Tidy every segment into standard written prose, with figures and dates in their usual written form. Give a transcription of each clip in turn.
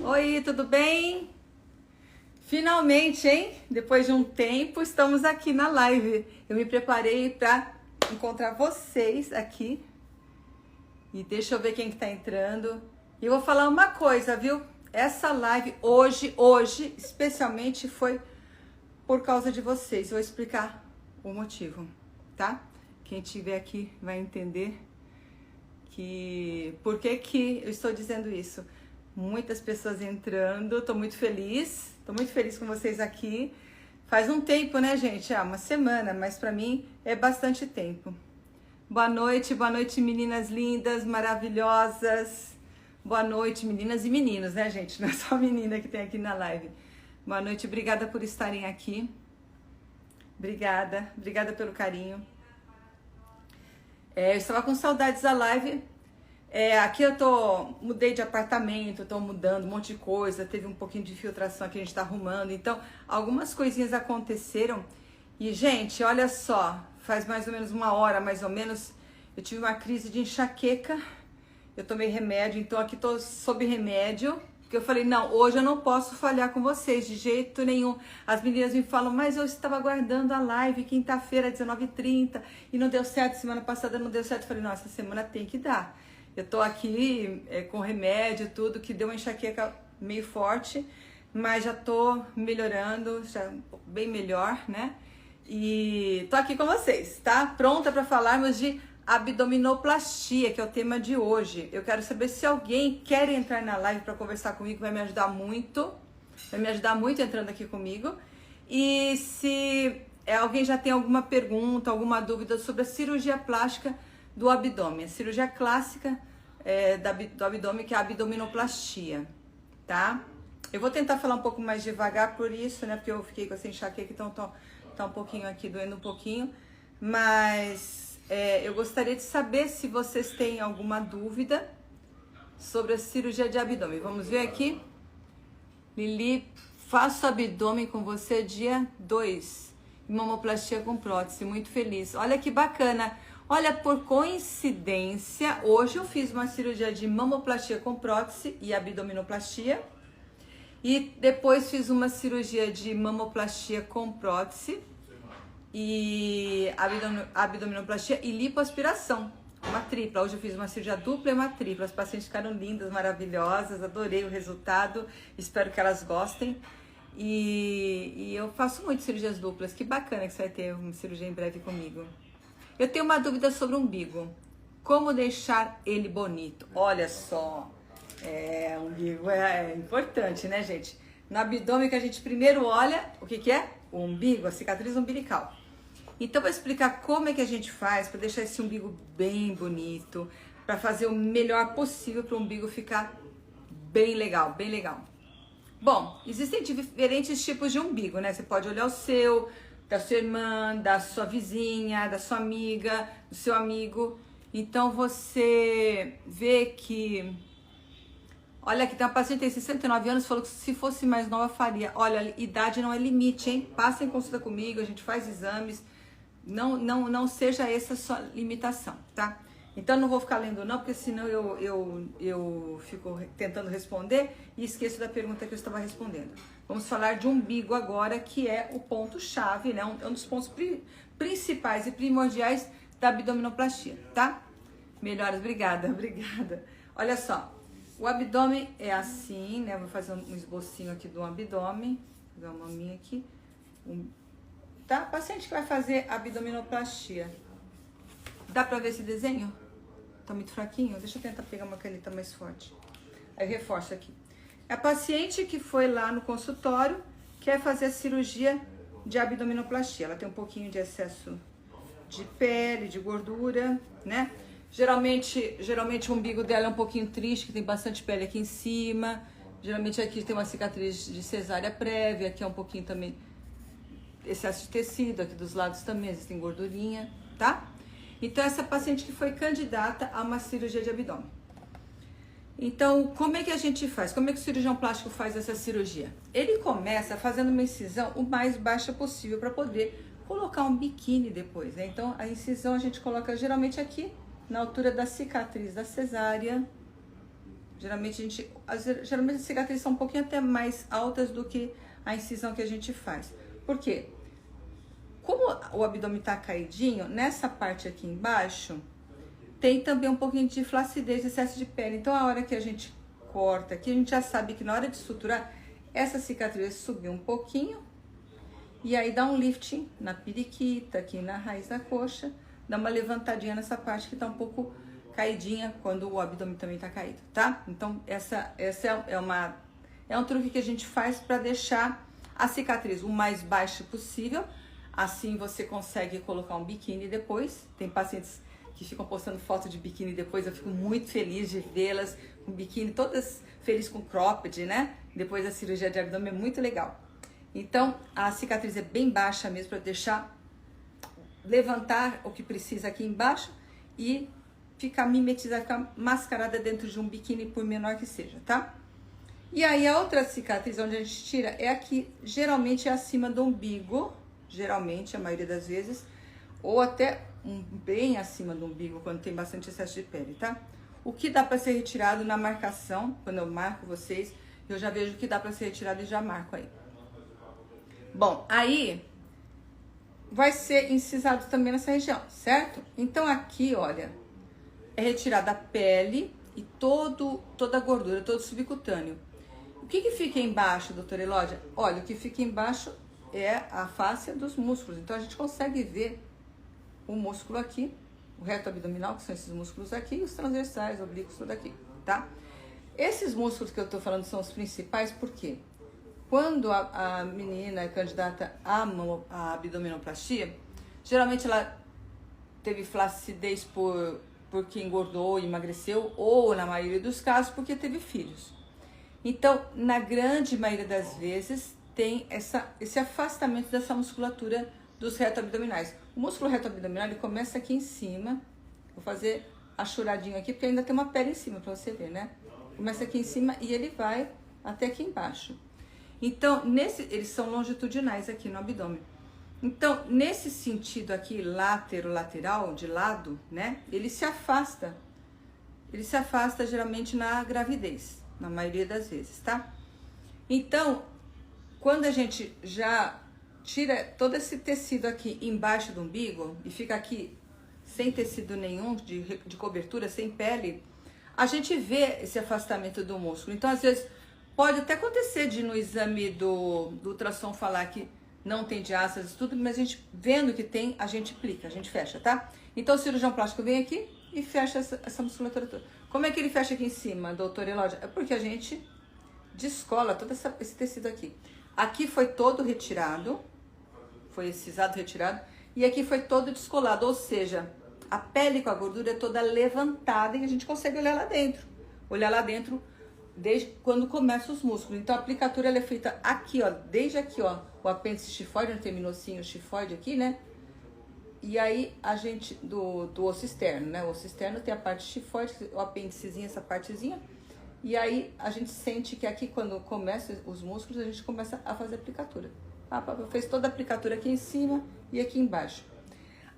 Oi, tudo bem? Finalmente, hein? Depois de um tempo, estamos aqui na live. Eu me preparei para encontrar vocês aqui. E deixa eu ver quem que tá entrando. E eu vou falar uma coisa, viu? Essa live hoje, especialmente foi por causa de vocês. Eu vou explicar o motivo, tá? Quem estiver aqui vai entender por que eu estou dizendo isso. Muitas pessoas entrando, tô muito feliz com vocês aqui. Faz um tempo, né, gente? Uma semana, mas pra mim é bastante tempo. Boa noite, meninas lindas, maravilhosas. Boa noite, meninas e meninos, né, gente? Não é só menina que tem aqui na live. Boa noite, obrigada por estarem aqui. Obrigada pelo carinho. Eu estava com saudades da live. Aqui eu mudei de apartamento, tô mudando um monte de coisa, teve um pouquinho de filtração que a gente tá arrumando, então algumas coisinhas aconteceram. E, gente, olha só, faz mais ou menos uma hora, mais ou menos, eu tive uma crise de enxaqueca, eu tomei remédio, então aqui tô sob remédio, porque eu falei, não, hoje eu não posso falhar com vocês, de jeito nenhum. As meninas me falam, mas eu estava aguardando a live quinta-feira, 19h30, e não deu certo, semana passada não deu certo. Eu falei, não, essa semana tem que dar. Eu tô aqui com remédio, tudo, que deu uma enxaqueca meio forte, mas já tô melhorando, já bem melhor, né? E tô aqui com vocês, tá? Pronta para falarmos de abdominoplastia, que é o tema de hoje. Eu quero saber se alguém quer entrar na live para conversar comigo, vai me ajudar muito entrando aqui comigo. E se alguém já tem alguma pergunta, alguma dúvida sobre a cirurgia plástica do abdômen, a cirurgia clássica do abdômen, que é a abdominoplastia, tá? Eu vou tentar falar um pouco mais devagar por isso, né? Porque eu fiquei com essa enxaqueca, então tá um pouquinho aqui, doendo um pouquinho. Mas eu gostaria de saber se vocês têm alguma dúvida sobre a cirurgia de abdômen. Vamos ver aqui. Lili, faço abdômen com você dia 2. Mamoplastia com prótese, muito feliz. Olha que bacana. Olha, por coincidência, hoje eu fiz uma cirurgia de mamoplastia com prótese e abdominoplastia. E depois fiz uma cirurgia de mamoplastia com prótese e abdominoplastia e lipoaspiração, uma tripla. Hoje eu fiz uma cirurgia dupla e uma tripla. As pacientes ficaram lindas, maravilhosas, adorei o resultado, espero que elas gostem. E eu faço muito cirurgias duplas, que bacana que você vai ter uma cirurgia em breve comigo. Eu tenho uma dúvida sobre o umbigo. Como deixar ele bonito? Olha só, o umbigo é importante, né, gente? No abdômen que a gente primeiro olha, o que é? O umbigo, a cicatriz umbilical. Então, vou explicar como é que a gente faz para deixar esse umbigo bem bonito, para fazer o melhor possível para o umbigo ficar bem legal, bem legal. Bom, existem diferentes tipos de umbigo, né? Você pode olhar o seu, da sua irmã, da sua vizinha, da sua amiga, do seu amigo. Então você vê que... Olha, aqui tem uma paciente que tem 69 anos, falou que se fosse mais nova faria. Olha, idade não é limite, hein? Passa em consulta comigo, a gente faz exames. Não seja essa a sua limitação, tá? Então não vou ficar lendo não, porque senão eu fico tentando responder e esqueço da pergunta que eu estava respondendo. Vamos falar de umbigo agora, que é o ponto-chave, né? Um dos pontos principais e primordiais da abdominoplastia, tá? Melhoras, obrigada. Olha só, o abdômen é assim, né? Vou fazer um esbocinho aqui do abdômen, vou fazer uma maminha aqui. Tá? Paciente que vai fazer abdominoplastia. Dá pra ver esse desenho? Tá muito fraquinho? Deixa eu tentar pegar uma caneta mais forte. Aí reforço aqui. A paciente que foi lá no consultório quer fazer a cirurgia de abdominoplastia. Ela tem um pouquinho de excesso de pele, de gordura, né? Geralmente o umbigo dela é um pouquinho triste, que tem bastante pele aqui em cima. Geralmente aqui tem uma cicatriz de cesárea prévia, aqui é um pouquinho também excesso de tecido, aqui dos lados também existem gordurinha, tá? Então, essa paciente que foi candidata a uma cirurgia de abdômen. Então, como é que a gente faz? Como é que o cirurgião plástico faz essa cirurgia? Ele começa fazendo uma incisão o mais baixa possível para poder colocar um biquíni depois, né? Então, a incisão a gente coloca geralmente aqui, na altura da cicatriz da cesárea, Geralmente as cicatrizes são um pouquinho até mais altas do que a incisão que a gente faz. Por quê? Como o abdômen tá caidinho, nessa parte aqui embaixo, tem também um pouquinho de flacidez, excesso de pele. Então, a hora que a gente corta aqui, a gente já sabe que na hora de suturar, essa cicatriz subir um pouquinho, e aí dá um lifting na periquita, aqui na raiz da coxa, dá uma levantadinha nessa parte que tá um pouco caidinha quando o abdômen também tá caído, tá? Então, essa é um truque que a gente faz para deixar a cicatriz o mais baixa possível. Assim você consegue colocar um biquíni depois. Tem pacientes que ficam postando foto de biquíni depois, eu fico muito feliz de vê-las com biquíni, todas felizes com cropped, né? Depois da cirurgia de abdômen, é muito legal. Então, a cicatriz é bem baixa mesmo para deixar levantar o que precisa aqui embaixo e ficar mimetizada, ficar mascarada dentro de um biquíni, por menor que seja, tá? E aí a outra cicatriz onde a gente tira é aqui, geralmente é acima do umbigo, geralmente, a maioria das vezes, ou até bem acima do umbigo, quando tem bastante excesso de pele, tá? O que dá para ser retirado na marcação, quando eu marco vocês, eu já vejo o que dá para ser retirado e já marco aí. Bom, aí vai ser incisado também nessa região, certo? Então aqui, olha, é retirada a pele e toda a gordura, todo o subcutâneo. O que fica embaixo, doutora Elódia? Olha, o que fica embaixo é a fáscia dos músculos. Então a gente consegue ver o músculo aqui, o reto abdominal, que são esses músculos aqui, e os transversais, oblíquos, tudo aqui, tá? Esses músculos que eu tô falando são os principais, porque quando a menina é candidata a abdominoplastia, geralmente ela teve flacidez porque engordou e emagreceu, ou na maioria dos casos porque teve filhos. Então, na grande maioria das vezes, tem esse afastamento dessa musculatura dos reto-abdominais. O músculo reto-abdominal, ele começa aqui em cima. Vou fazer achuradinho aqui, porque ainda tem uma pele em cima pra você ver, né? Começa aqui em cima e ele vai até aqui embaixo. Então, eles são longitudinais aqui no abdômen. Então, nesse sentido aqui, lateral, de lado, né? Ele se afasta. Ele se afasta geralmente na gravidez, na maioria das vezes, tá? Então, quando a gente já tira todo esse tecido aqui embaixo do umbigo e fica aqui sem tecido nenhum de cobertura, sem pele, a gente vê esse afastamento do músculo. Então, às vezes, pode até acontecer de no exame do ultrassom falar que não tem diástase e tudo, mas a gente vendo que tem, a gente aplica, a gente fecha, tá? Então, o cirurgião plástico vem aqui e fecha essa musculatura toda. Como é que ele fecha aqui em cima, doutora Elódia? É porque a gente descola todo esse tecido aqui. Aqui foi todo retirado, foi excisado, retirado, e aqui foi todo descolado, ou seja, a pele com a gordura é toda levantada e a gente consegue olhar lá dentro. Olhar lá dentro desde quando começam os músculos. Então a aplicatura ela é feita aqui, ó, desde aqui, ó, o apêndice xifoide, onde terminou assim o xifoide aqui, né? E aí a gente, do osso externo, né? O osso externo tem a parte xifoide, o apêndicezinho, essa partezinha. E aí a gente sente que aqui, quando começa os músculos, a gente começa a fazer a aplicatura. Fez toda a aplicatura aqui em cima e aqui embaixo.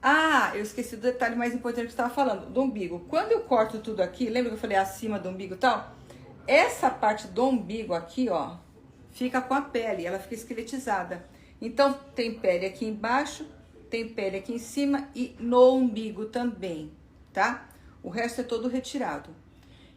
Ah, eu esqueci do detalhe mais importante que eu estava falando, do umbigo. Quando eu corto tudo aqui, lembra que eu falei acima do umbigo e tal? Essa parte do umbigo aqui, ó, fica com a pele, ela fica esqueletizada. Então, tem pele aqui embaixo, tem pele aqui em cima e no umbigo também, tá? O resto é todo retirado.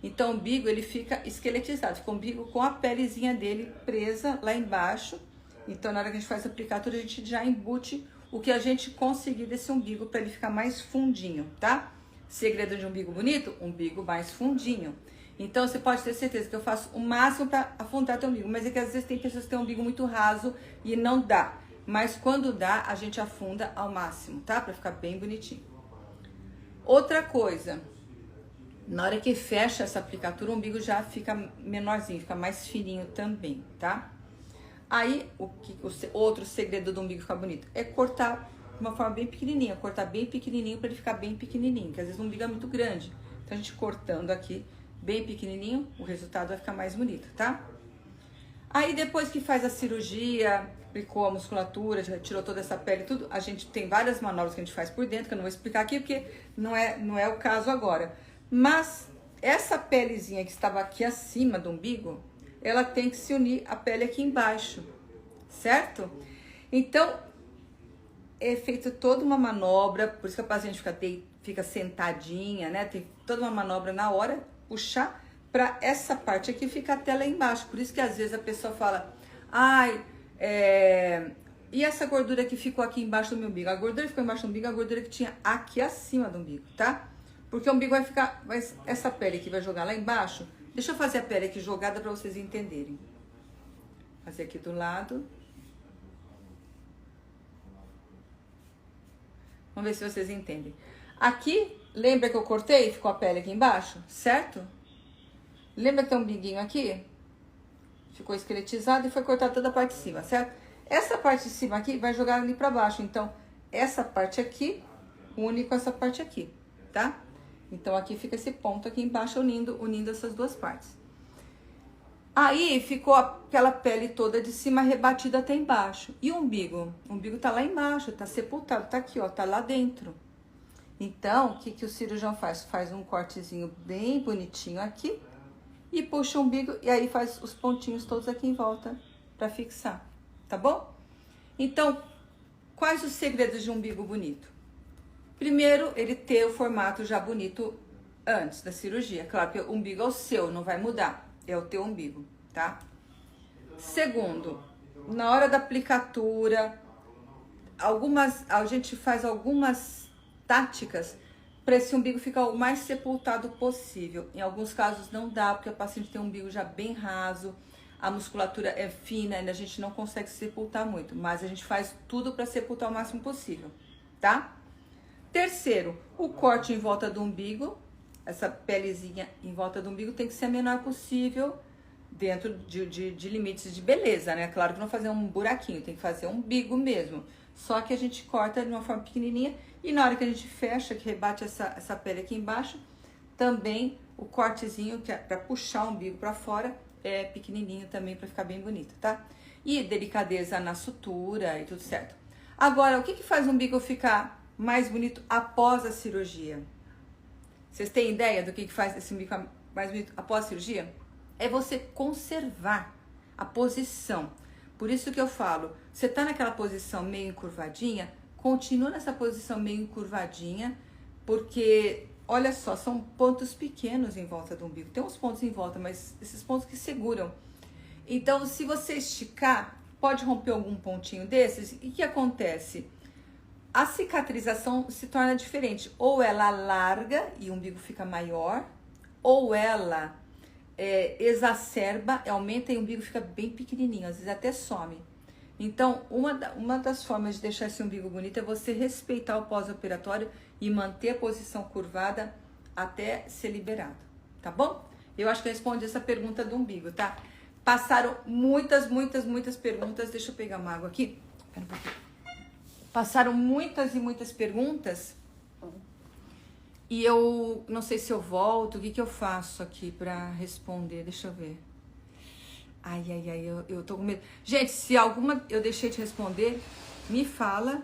Então, o umbigo, ele fica esqueletizado, fica o umbigo com a pelezinha dele presa lá embaixo. Então, na hora que a gente faz a aplicatura, a gente já embute o que a gente conseguir desse umbigo para ele ficar mais fundinho, tá? Segredo de umbigo bonito? Umbigo mais fundinho. Então, você pode ter certeza que eu faço o máximo para afundar teu umbigo. Mas é que às vezes tem pessoas que têm um umbigo muito raso e não dá. Mas quando dá, a gente afunda ao máximo, tá? Para ficar bem bonitinho. Outra coisa, na hora que fecha essa aplicatura, o umbigo já fica menorzinho, fica mais fininho também, tá? Aí, outro segredo do umbigo ficar bonito é cortar de uma forma bem pequenininha, cortar bem pequenininho para ele ficar bem pequenininho, porque às vezes o umbigo é muito grande. Então, a gente cortando aqui bem pequenininho, o resultado vai ficar mais bonito, tá? Aí, depois que faz a cirurgia, aplicou a musculatura, já tirou toda essa pele e tudo, a gente tem várias manobras que a gente faz por dentro, que eu não vou explicar aqui, porque não é o caso agora. Mas essa pelezinha que estava aqui acima do umbigo, ela tem que se unir à pele aqui embaixo, certo? Então, é feito toda uma manobra, por isso que a paciente fica sentadinha, né? Tem toda uma manobra na hora, puxar para essa parte aqui ficar até lá embaixo. Por isso que às vezes a pessoa fala, ai, e essa gordura que ficou aqui embaixo do meu umbigo? A gordura que ficou embaixo do umbigo é a gordura que tinha aqui acima do umbigo, tá? Porque o umbigo vai ficar, essa pele aqui vai jogar lá embaixo. Deixa eu fazer a pele aqui jogada para vocês entenderem. Fazer aqui do lado. Vamos ver se vocês entendem. Aqui, lembra que eu cortei e ficou a pele aqui embaixo? Certo? Lembra que tem um umbiguinho aqui? Ficou esqueletizado e foi cortada toda a parte de cima, certo? Essa parte de cima aqui vai jogar ali pra baixo. Então, essa parte aqui une com essa parte aqui, tá? Então, aqui fica esse ponto aqui embaixo unindo essas duas partes. Aí, ficou aquela pele toda de cima rebatida até embaixo. E o umbigo? O umbigo tá lá embaixo, tá sepultado, tá aqui, ó, tá lá dentro. Então, o que o cirurgião faz? Faz um cortezinho bem bonitinho aqui e puxa o umbigo e aí faz os pontinhos todos aqui em volta pra fixar, tá bom? Então, quais os segredos de um umbigo bonito? Primeiro, ele ter o formato já bonito antes da cirurgia. Claro que o umbigo é o seu, não vai mudar. É o teu umbigo, tá? Segundo, na hora da aplicatura, a gente faz algumas táticas para esse umbigo ficar o mais sepultado possível. Em alguns casos não dá, porque o paciente tem um umbigo já bem raso, a musculatura é fina, ainda a gente não consegue sepultar muito, mas a gente faz tudo para sepultar o máximo possível, tá? Terceiro, o corte em volta do umbigo, essa pelezinha em volta do umbigo tem que ser a menor possível, dentro de limites de beleza, né? Claro que não fazer um buraquinho, tem que fazer um umbigo mesmo. Só que a gente corta de uma forma pequenininha e na hora que a gente fecha, que rebate essa pele aqui embaixo, também o cortezinho, que é pra puxar o umbigo pra fora, é pequenininho também pra ficar bem bonito, tá? E delicadeza na sutura e tudo certo. Agora, o que faz o umbigo ficar mais bonito após a cirurgia? Vocês têm ideia do que faz esse umbigo ficar mais bonito após a cirurgia? É você conservar a posição. Por isso que eu falo, você tá naquela posição meio encurvadinha, continua nessa posição meio encurvadinha, porque, olha só, são pontos pequenos em volta do umbigo. Tem uns pontos em volta, mas esses pontos que seguram. Então, se você esticar, pode romper algum pontinho desses. E o que acontece? A cicatrização se torna diferente. Ou ela larga e o umbigo fica maior, ou ela exacerba, aumenta e o umbigo fica bem pequenininho, às vezes até some. Então, uma das formas de deixar esse umbigo bonito é você respeitar o pós-operatório e manter a posição curvada até ser liberado, tá bom? Eu acho que eu respondi essa pergunta do umbigo, tá? Passaram muitas perguntas. Deixa eu pegar uma água aqui. Pera um pouquinho. Passaram muitas e muitas perguntas. E eu não sei se eu volto, o que eu faço aqui pra responder? Deixa eu ver. Ai, eu tô com medo. Gente, se alguma eu deixei de responder, me fala,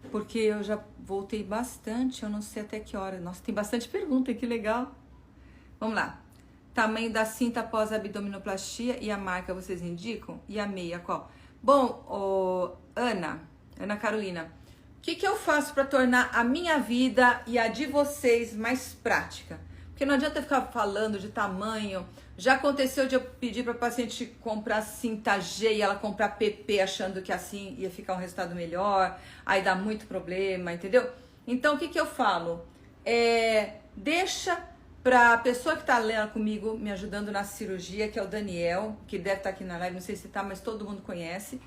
porque eu já voltei bastante, eu não sei até que hora. Nossa, tem bastante pergunta, que legal. Vamos lá. Tamanho da cinta após a abdominoplastia e a marca vocês indicam? E a meia qual? Bom, Ana Carolina, o que eu faço para tornar a minha vida e a de vocês mais prática? Porque não adianta ficar falando de tamanho. Já aconteceu de eu pedir para a paciente comprar cinta G e ela comprar PP achando que assim ia ficar um resultado melhor. Aí dá muito problema, entendeu? Então, o que eu falo? Deixa para a pessoa que está lendo comigo, me ajudando na cirurgia, que é o Daniel, que deve estar aqui na live, não sei se tá, mas todo mundo conhece.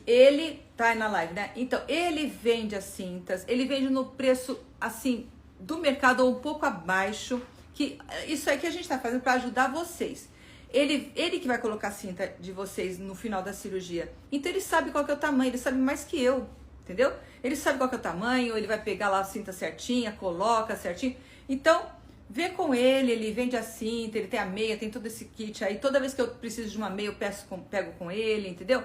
Ele tá aí na live, né? Então, ele vende as cintas, ele vende no preço, assim, do mercado ou um pouco abaixo, que isso aí que a gente tá fazendo para ajudar vocês. Ele que vai colocar a cinta de vocês no final da cirurgia. Então, ele sabe qual que é o tamanho, ele sabe mais que eu, entendeu? Ele sabe qual que é o tamanho, ele vai pegar lá a cinta certinha, coloca certinho. Então, vê com ele vende a cinta, ele tem a meia, tem todo esse kit aí. Toda vez que eu preciso de uma meia, eu pego com ele, entendeu?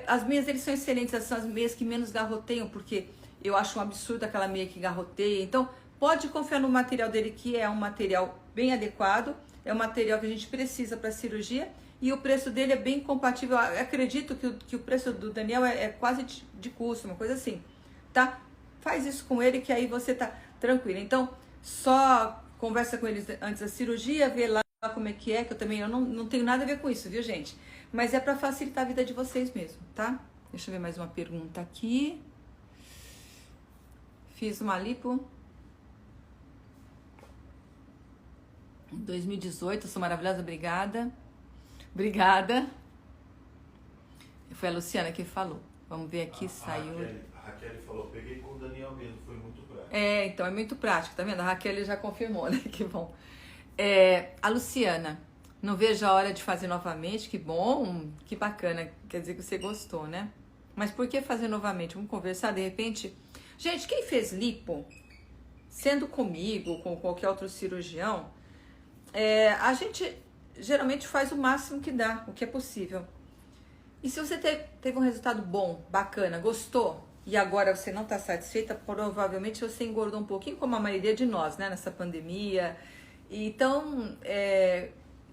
As meias deles são excelentes, são as meias que menos garroteiam, porque eu acho um absurdo aquela meia que garroteia. Então, pode confiar no material dele, que é um material bem adequado, é um material que a gente precisa para cirurgia, e o preço dele é bem compatível. Eu acredito que o preço do Daniel é quase de custo, uma coisa assim, tá? Faz isso com ele que aí você tá tranquilo. Então, só conversa com eles antes da cirurgia, vê lá como é que eu também não tenho nada a ver com isso, viu, gente? Mas é para facilitar a vida de vocês mesmo, tá? Deixa eu ver mais uma pergunta aqui. Fiz uma lipo em 2018, sou maravilhosa, obrigada. Obrigada. Foi a Luciana que falou. Vamos ver aqui, saiu. A Raquel falou, peguei com o Daniel mesmo, foi muito prático. Então é muito prático, tá vendo? A Raquel já confirmou, né? Que bom. A Luciana, não vejo a hora de fazer novamente, que bom, que bacana, quer dizer que você gostou, né? Mas por que fazer novamente? Vamos conversar, de repente. Gente, quem fez lipo, sendo comigo, com qualquer outro cirurgião, a gente geralmente faz o máximo que dá, o que é possível. E se você teve um resultado bom, bacana, gostou, e agora você não está satisfeita, provavelmente você engordou um pouquinho, como a maioria de nós, né, nessa pandemia. Então,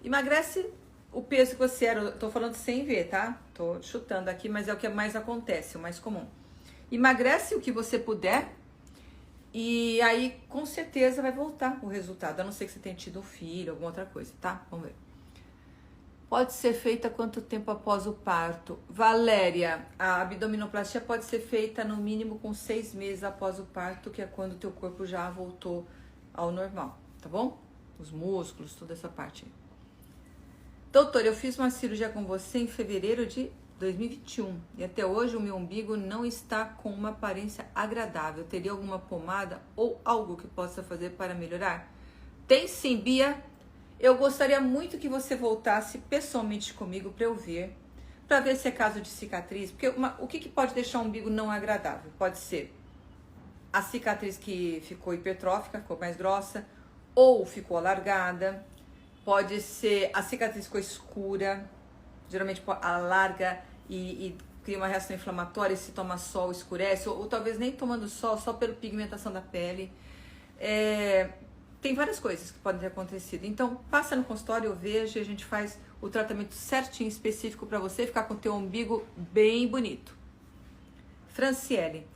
emagrece o peso que você era. Eu tô falando sem ver, tá? Tô chutando aqui, mas é o que mais acontece, o mais comum. Emagrece o que você puder e aí com certeza vai voltar o resultado, a não ser que você tenha tido um filho, alguma outra coisa, tá? Vamos ver. Pode ser feita quanto tempo após o parto? Valéria, a abdominoplastia pode ser feita no mínimo com 6 meses após o parto, que é quando o teu corpo já voltou ao normal, tá bom? Os músculos, toda essa parte aí. Doutor, eu fiz uma cirurgia com você em fevereiro de 2021 e até hoje o meu umbigo não está com uma aparência agradável. Teria alguma pomada ou algo que possa fazer para melhorar? Tem sim, Bia. Eu gostaria muito que você voltasse pessoalmente comigo para eu ver, para ver se é caso de cicatriz, porque o que pode deixar o umbigo não agradável? Pode ser a cicatriz que ficou hipertrófica, ficou mais grossa, ou ficou alargada, pode ser a cicatriz ficou escura, geralmente alarga e cria uma reação inflamatória, se toma sol escurece, ou talvez nem tomando sol, só pela pigmentação da pele. Tem várias coisas que podem ter acontecido. Então, passa no consultório, eu vejo e a gente faz o tratamento certinho, específico para você ficar com o teu umbigo bem bonito. Franciele.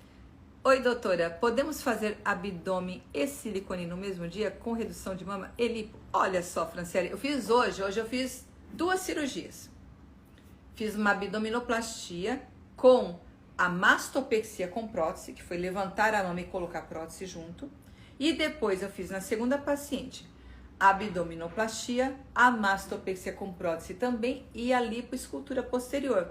Oi, doutora. Podemos fazer abdômen e silicone no mesmo dia com redução de mama e lipo? Olha só, Franciele, eu fiz hoje eu fiz 2 cirurgias. Fiz uma abdominoplastia com a mastopexia com prótese, que foi levantar a mama e colocar a prótese junto. E depois eu fiz na segunda paciente a abdominoplastia, a mastopexia com prótese também e a lipoescultura posterior.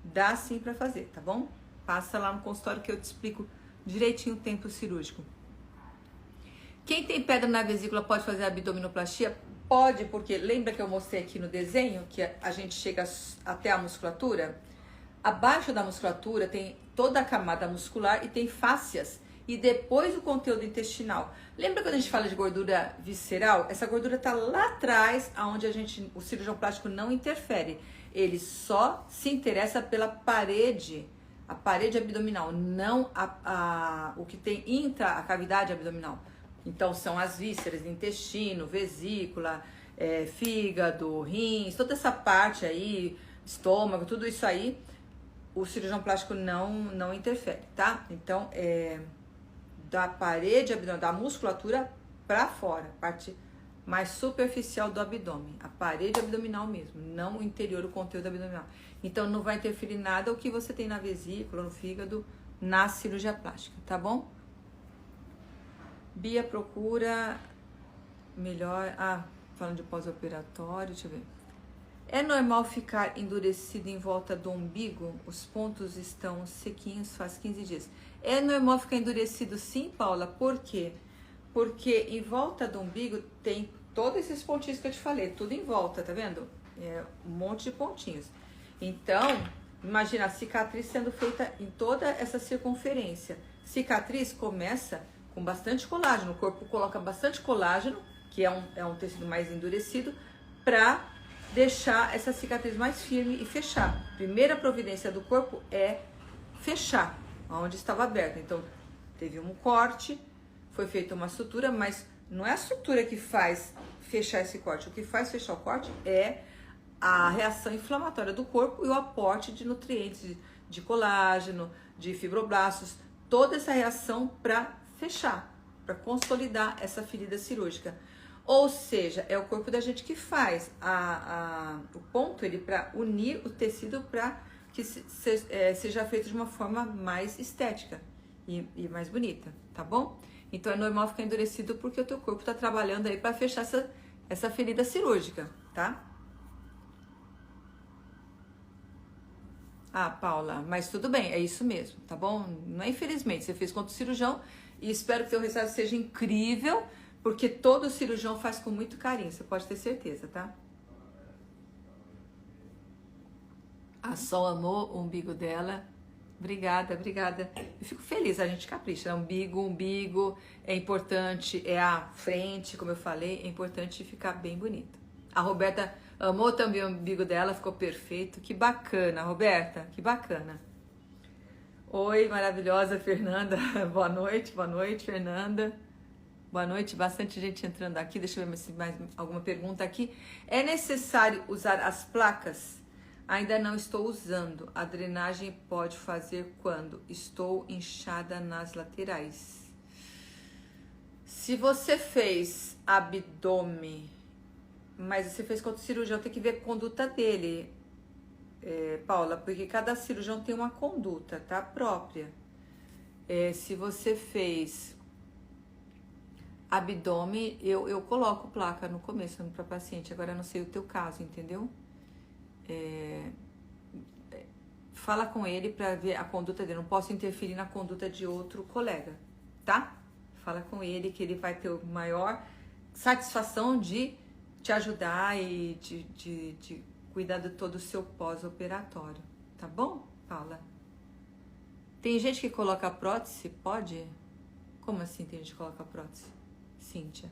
Dá sim para fazer, tá bom? Passa lá no consultório que eu te explico direitinho o tempo cirúrgico. Quem tem pedra na vesícula pode fazer a abdominoplastia? Pode, porque lembra que eu mostrei aqui no desenho que a gente chega até a musculatura? Abaixo da musculatura tem toda a camada muscular e tem fáscias. E depois o conteúdo intestinal. Lembra quando a gente fala de gordura visceral? Essa gordura está lá atrás, onde o cirurgião plástico não interfere. Ele só se interessa pela parede, a parede abdominal, não o que tem a cavidade abdominal. Então são as vísceras, intestino, vesícula, fígado, rins, toda essa parte aí, estômago, tudo isso aí, o cirurgião plástico não interfere, tá? Então, da parede abdominal, da musculatura para fora, parte mais superficial do abdômen, a parede abdominal mesmo, não o interior, o conteúdo abdominal. Então não vai interferir nada o que você tem na vesícula, no fígado, na cirurgia plástica, tá bom? Bia procura melhor, falando de pós-operatório, deixa eu ver. É normal ficar endurecido em volta do umbigo? Os pontos estão sequinhos faz 15 dias. É normal ficar endurecido sim, Paula. Por quê? Porque em volta do umbigo tem todos esses pontinhos que eu te falei, tudo em volta, tá vendo? Um monte de pontinhos. Então, imagina a cicatriz sendo feita em toda essa circunferência. Cicatriz começa com bastante colágeno. O corpo coloca bastante colágeno, que é um tecido mais endurecido, para deixar essa cicatriz mais firme e fechar. Primeira providência do corpo é fechar onde estava aberto. Então, teve um corte, foi feita uma sutura, mas não é a sutura que faz fechar esse corte. O que faz fechar o corte é a reação inflamatória do corpo e o aporte de nutrientes, de colágeno, de fibroblastos, toda essa reação para fechar, para consolidar essa ferida cirúrgica. Ou seja, é o corpo da gente que faz o ponto ele para unir o tecido para que seja feito de uma forma mais estética e mais bonita, tá bom? Então é normal ficar endurecido porque o teu corpo está trabalhando aí para fechar essa ferida cirúrgica, tá? Ah, Paula, mas tudo bem, é isso mesmo, tá bom? Não é infelizmente, você fez contra o cirurgião e espero que o teu resultado seja incrível, porque todo cirurgião faz com muito carinho, você pode ter certeza, tá? A Sol amou o umbigo dela. Obrigada, obrigada. Eu fico feliz, a gente capricha. Umbigo é importante, é a frente, como eu falei, é importante ficar bem bonita. A Roberta amou também o umbigo dela, ficou perfeito. Que bacana, Roberta, que bacana. Oi, maravilhosa Fernanda. Boa noite, Fernanda. Boa noite, bastante gente entrando aqui. Deixa eu ver se mais alguma pergunta aqui. É necessário usar as placas? Ainda não estou usando. A drenagem pode fazer quando estou inchada nas laterais. Se você fez abdômen, mas você fez contra o cirurgião, tem que ver a conduta dele, Paula, porque cada cirurgião tem uma conduta, tá? Própria. Se você fez abdômen, eu coloco placa no começo para paciente. Agora eu não sei o teu caso, entendeu? Fala com ele para ver a conduta dele. Não posso interferir na conduta de outro colega, tá? Fala com ele que ele vai ter a maior satisfação de te ajudar e de cuidar de todo o seu pós-operatório, tá bom, Paula? Tem gente que coloca prótese? Pode? Como assim tem gente que coloca prótese? Cíntia.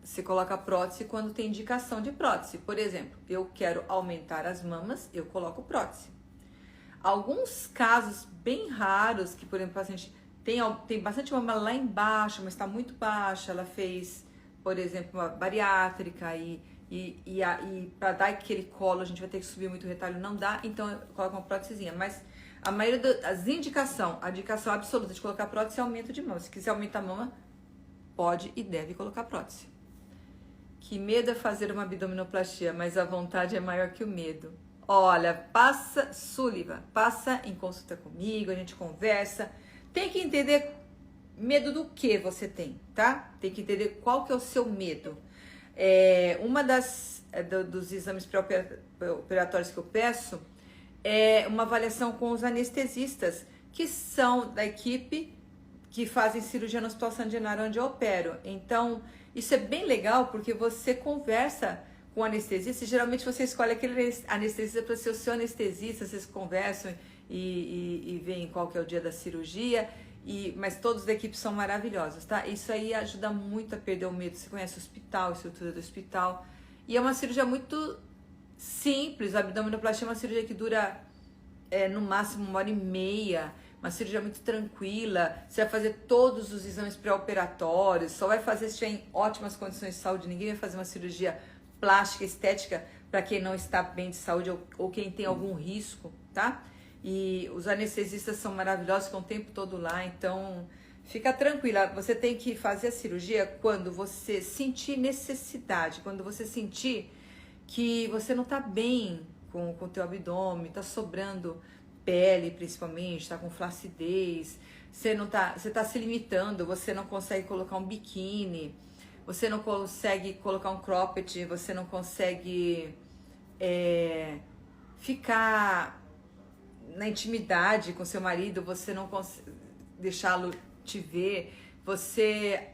Você coloca prótese quando tem indicação de prótese. Por exemplo, eu quero aumentar as mamas, eu coloco prótese. Alguns casos bem raros, que por exemplo, a paciente tem bastante mama lá embaixo, mas está muito baixa, ela fez, por exemplo, uma bariátrica e para dar aquele colo a gente vai ter que subir muito o retalho, não dá, então eu coloco uma prótesezinha. Mas a maioria das indicações, a indicação absoluta de colocar prótese é aumento de mama. Se quiser aumentar a mama, pode e deve colocar prótese. Que medo é fazer uma abdominoplastia, mas a vontade é maior que o medo. Olha, passa em consulta comigo, a gente conversa. Tem que entender medo do que você tem, tá? Tem que entender qual que é o seu medo. Uma dos exames pré-operatórios que eu peço é uma avaliação com os anestesistas, que são da equipe que fazem cirurgia no Hospital San Gennaro, onde eu opero. Então, isso é bem legal porque você conversa com o anestesista e geralmente você escolhe aquele anestesista para ser o seu anestesista, vocês conversam e veem qual que é o dia da cirurgia, mas todos da equipe são maravilhosos, tá? Isso aí ajuda muito a perder o medo. Você conhece o hospital, a estrutura do hospital, e é uma cirurgia muito simples. A abdominoplastia é uma cirurgia que dura no máximo 1h30, uma cirurgia muito tranquila. Você vai fazer todos os exames pré-operatórios, só vai fazer se estiver em ótimas condições de saúde. Ninguém vai fazer uma cirurgia plástica, estética, para quem não está bem de saúde ou quem tem algum risco, tá? E os anestesistas são maravilhosos, ficam o tempo todo lá, então fica tranquila. Você tem que fazer a cirurgia quando você sentir necessidade, quando você sentir que você não está bem com o teu abdômen, está sobrando pele principalmente, está com flacidez, você está se limitando, você não consegue colocar um biquíni, você não consegue colocar um cropped, você não consegue ficar na intimidade com seu marido, você não consegue deixá-lo te ver.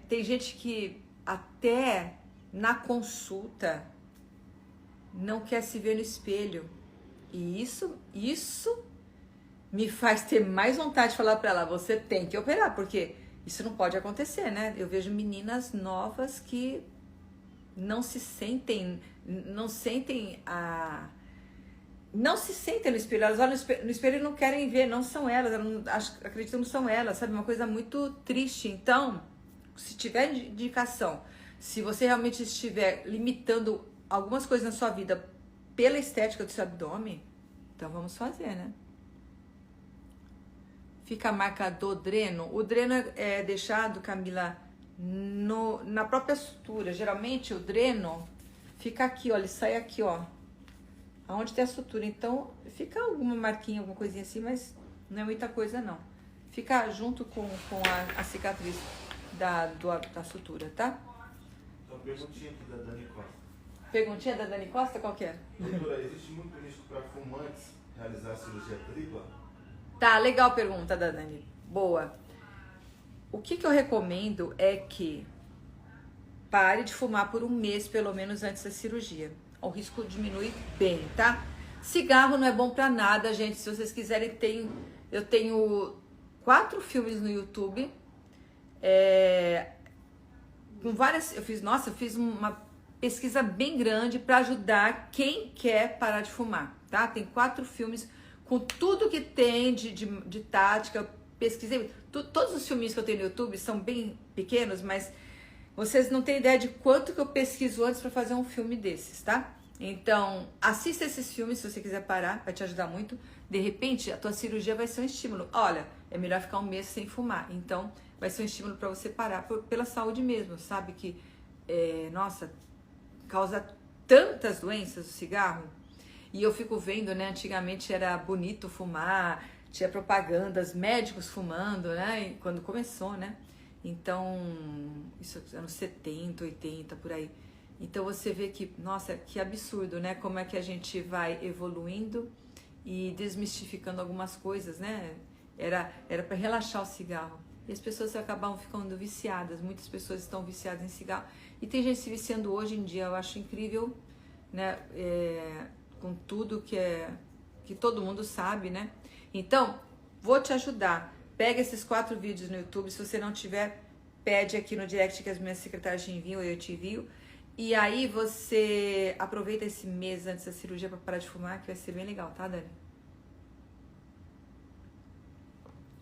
Tem gente que até na consulta não quer se ver no espelho, e isso me faz ter mais vontade de falar para ela: você tem que operar, porque isso não pode acontecer, né? Eu vejo meninas novas que não sentem não se sentem no espelho, elas olham no espelho e não querem ver, não são elas não, acreditam que não são elas, sabe? Uma coisa muito triste. Então, se tiver indicação, se você realmente estiver limitando algumas coisas na sua vida pela estética do seu abdômen, então vamos fazer, né? Fica a marca do dreno. O dreno é deixado, Camila, na própria sutura. Geralmente o dreno fica aqui, ó, ele sai aqui, ó, aonde tem a sutura. Então fica alguma marquinha, alguma coisinha assim, mas não é muita coisa não. Fica junto com a cicatriz da sutura, tá? Então, perguntinha aqui da Dani Costa. Perguntinha da Dani Costa, qual que é? Doutora, existe muito risco para fumantes realizar a cirurgia tripla? Tá, legal a pergunta da Dani. Boa. O que eu recomendo é que pare de fumar por um mês, pelo menos, antes da cirurgia. O risco diminui bem, tá? Cigarro não é bom pra nada, gente. Se vocês quiserem, eu tenho 4 filmes no YouTube. Com várias... Eu fiz uma pesquisa bem grande para ajudar quem quer parar de fumar, tá? Tem 4 filmes com tudo que tem de tática. Eu pesquisei. Todos os filmes que eu tenho no YouTube são bem pequenos, mas vocês não têm ideia de quanto que eu pesquiso antes para fazer um filme desses, tá? Então, assista esses filmes se você quiser parar, vai te ajudar muito. De repente, a tua cirurgia vai ser um estímulo. Olha, é melhor ficar um mês sem fumar. Então, vai ser um estímulo para você parar pela saúde mesmo, sabe? Que, nossa, causa tantas doenças o cigarro. E eu fico vendo, né? Antigamente era bonito fumar, tinha propagandas, médicos fumando, né? Quando começou, né? Então, isso anos 70, 80, por aí. Então você vê que, nossa, que absurdo, né? Como é que a gente vai evoluindo e desmistificando algumas coisas, né? Era para relaxar o cigarro. E as pessoas acabavam ficando viciadas. Muitas pessoas estão viciadas em cigarro. E tem gente se viciando hoje em dia, eu acho incrível, né? Com tudo que todo mundo sabe, né? Então, vou te ajudar. Pega esses 4 vídeos no YouTube. Se você não tiver, pede aqui no direct que as minhas secretárias te enviam, eu te envio. E aí você aproveita esse mês antes da cirurgia para parar de fumar, que vai ser bem legal, tá, Dani?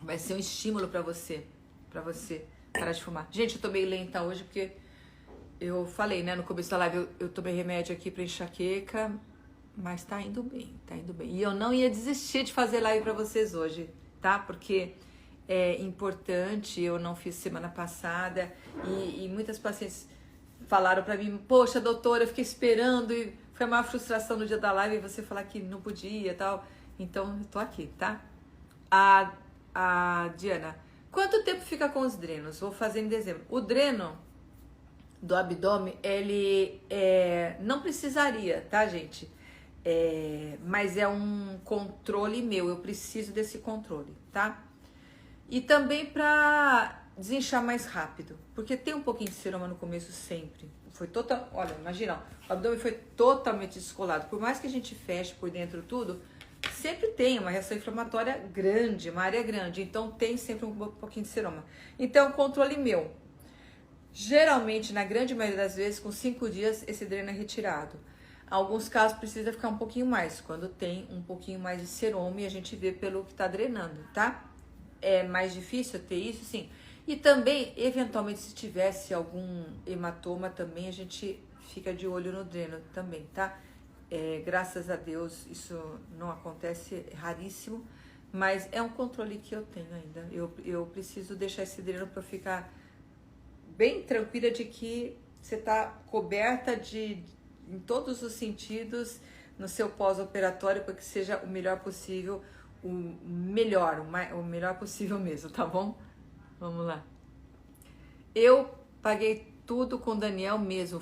Vai ser um estímulo para você parar de fumar. Gente, eu tô meio lenta hoje porque eu falei, né, no começo da live, eu tomei remédio aqui para enxaqueca, mas tá indo bem, tá indo bem. E eu não ia desistir de fazer live para vocês hoje, tá? Porque é importante, eu não fiz semana passada e muitas pacientes falaram pra mim, poxa, doutora, eu fiquei esperando e foi uma frustração no dia da live você falar que não podia e tal. Então, eu tô aqui, tá? A Diana, quanto tempo fica com os drenos? Vou fazer em dezembro. O dreno do abdômen, ele não precisaria, tá, gente? Mas é um controle meu, eu preciso desse controle, tá? E também pra desinchar mais rápido, porque tem um pouquinho de seroma no começo sempre. Olha, imagina, o abdômen foi totalmente descolado. Por mais que a gente feche por dentro tudo, sempre tem uma reação inflamatória grande, uma área grande. Então tem sempre um pouquinho de seroma. Então, controle meu. Geralmente, na grande maioria das vezes, com 5 dias, esse dreno é retirado. Alguns casos precisa ficar um pouquinho mais, quando tem um pouquinho mais de seroma e a gente vê pelo que tá drenando, tá? É mais difícil ter isso, sim. E também, eventualmente, se tivesse algum hematoma também, a gente fica de olho no dreno também, tá? Graças a Deus, isso não acontece, é raríssimo, mas é um controle que eu tenho ainda. Eu preciso deixar esse dreno para ficar bem tranquila de que você tá coberta em todos os sentidos no seu pós-operatório para que seja o melhor possível, o melhor possível mesmo, tá bom? Vamos lá. Eu paguei tudo com o Daniel mesmo.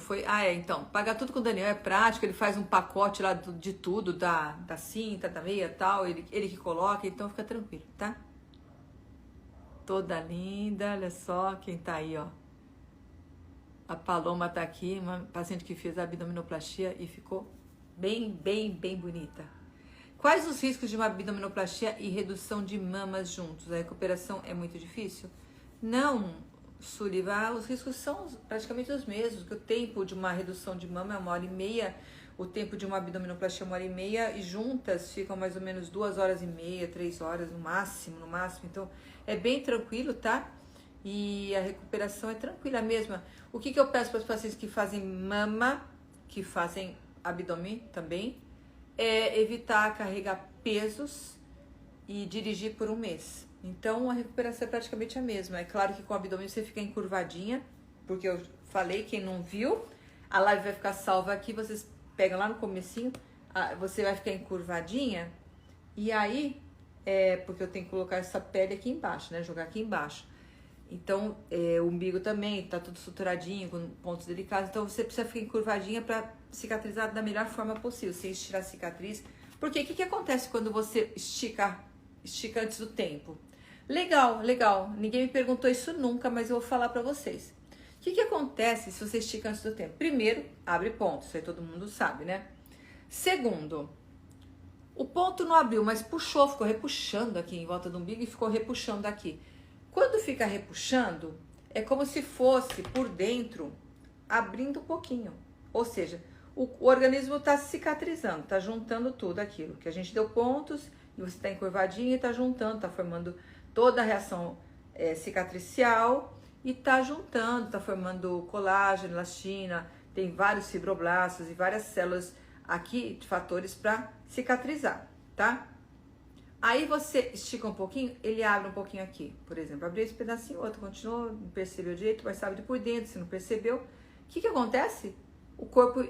Então, pagar tudo com o Daniel é prático, ele faz um pacote lá de tudo, da cinta, da meia e tal, ele que coloca, então fica tranquilo, tá? Toda linda, olha só quem tá aí, ó. A Paloma tá aqui, uma paciente que fez a abdominoplastia e ficou bem, bem, bem bonita. Quais os riscos de uma abdominoplastia e redução de mamas juntos? A recuperação é muito difícil? Não, Sullivan, os riscos são praticamente os mesmos, que o tempo de uma redução de mama é 1h30, O tempo de uma abdominoplastia é 1h30 e juntas ficam mais ou menos 2h30, 3 horas no máximo, Então, é bem tranquilo, tá? E a recuperação é tranquila mesmo. O que eu peço para os pacientes que fazem mama, que fazem abdômen também, é evitar carregar pesos e dirigir por um mês. Então, a recuperação é praticamente a mesma. É claro que com o abdômen você fica encurvadinha, porque eu falei, quem não viu, a live vai ficar salva aqui, vocês pegam lá no comecinho, você vai ficar encurvadinha, e aí, porque eu tenho que colocar essa pele aqui embaixo, né, jogar aqui embaixo. Então, o umbigo também tá tudo suturadinho, com pontos delicados, então você precisa ficar encurvadinha para cicatrizar da melhor forma possível, sem estirar a cicatriz. Porque o que acontece quando você estica antes do tempo? Legal, ninguém me perguntou isso nunca, mas eu vou falar para vocês. O que acontece se você estica antes do tempo? Primeiro, abre ponto, isso aí todo mundo sabe, né? Segundo, o ponto não abriu, mas puxou, ficou repuxando aqui em volta do umbigo e ficou repuxando aqui. Quando fica repuxando, é como se fosse por dentro abrindo um pouquinho. Ou seja, o organismo está cicatrizando, está juntando tudo aquilo que a gente deu pontos e você está encurvadinho e está juntando, está formando toda a reação cicatricial. E tá juntando, tá formando colágeno, elastina, tem vários fibroblastos e várias células aqui de fatores para cicatrizar, tá? Aí você estica um pouquinho, ele abre um pouquinho aqui. Por exemplo, abriu esse pedacinho, outro continuou, não percebeu direito, mas sabe de por dentro, se não percebeu. O que acontece? O corpo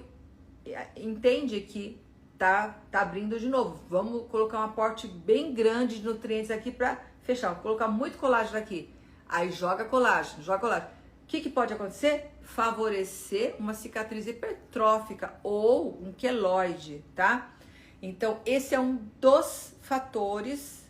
entende que tá abrindo de novo. Vamos colocar um aporte bem grande de nutrientes aqui para fechar. Vou colocar muito colágeno aqui. Aí joga colágeno. O que pode acontecer? Favorecer uma cicatriz hipertrófica ou um queloide, tá? Então, esse é um dos fatores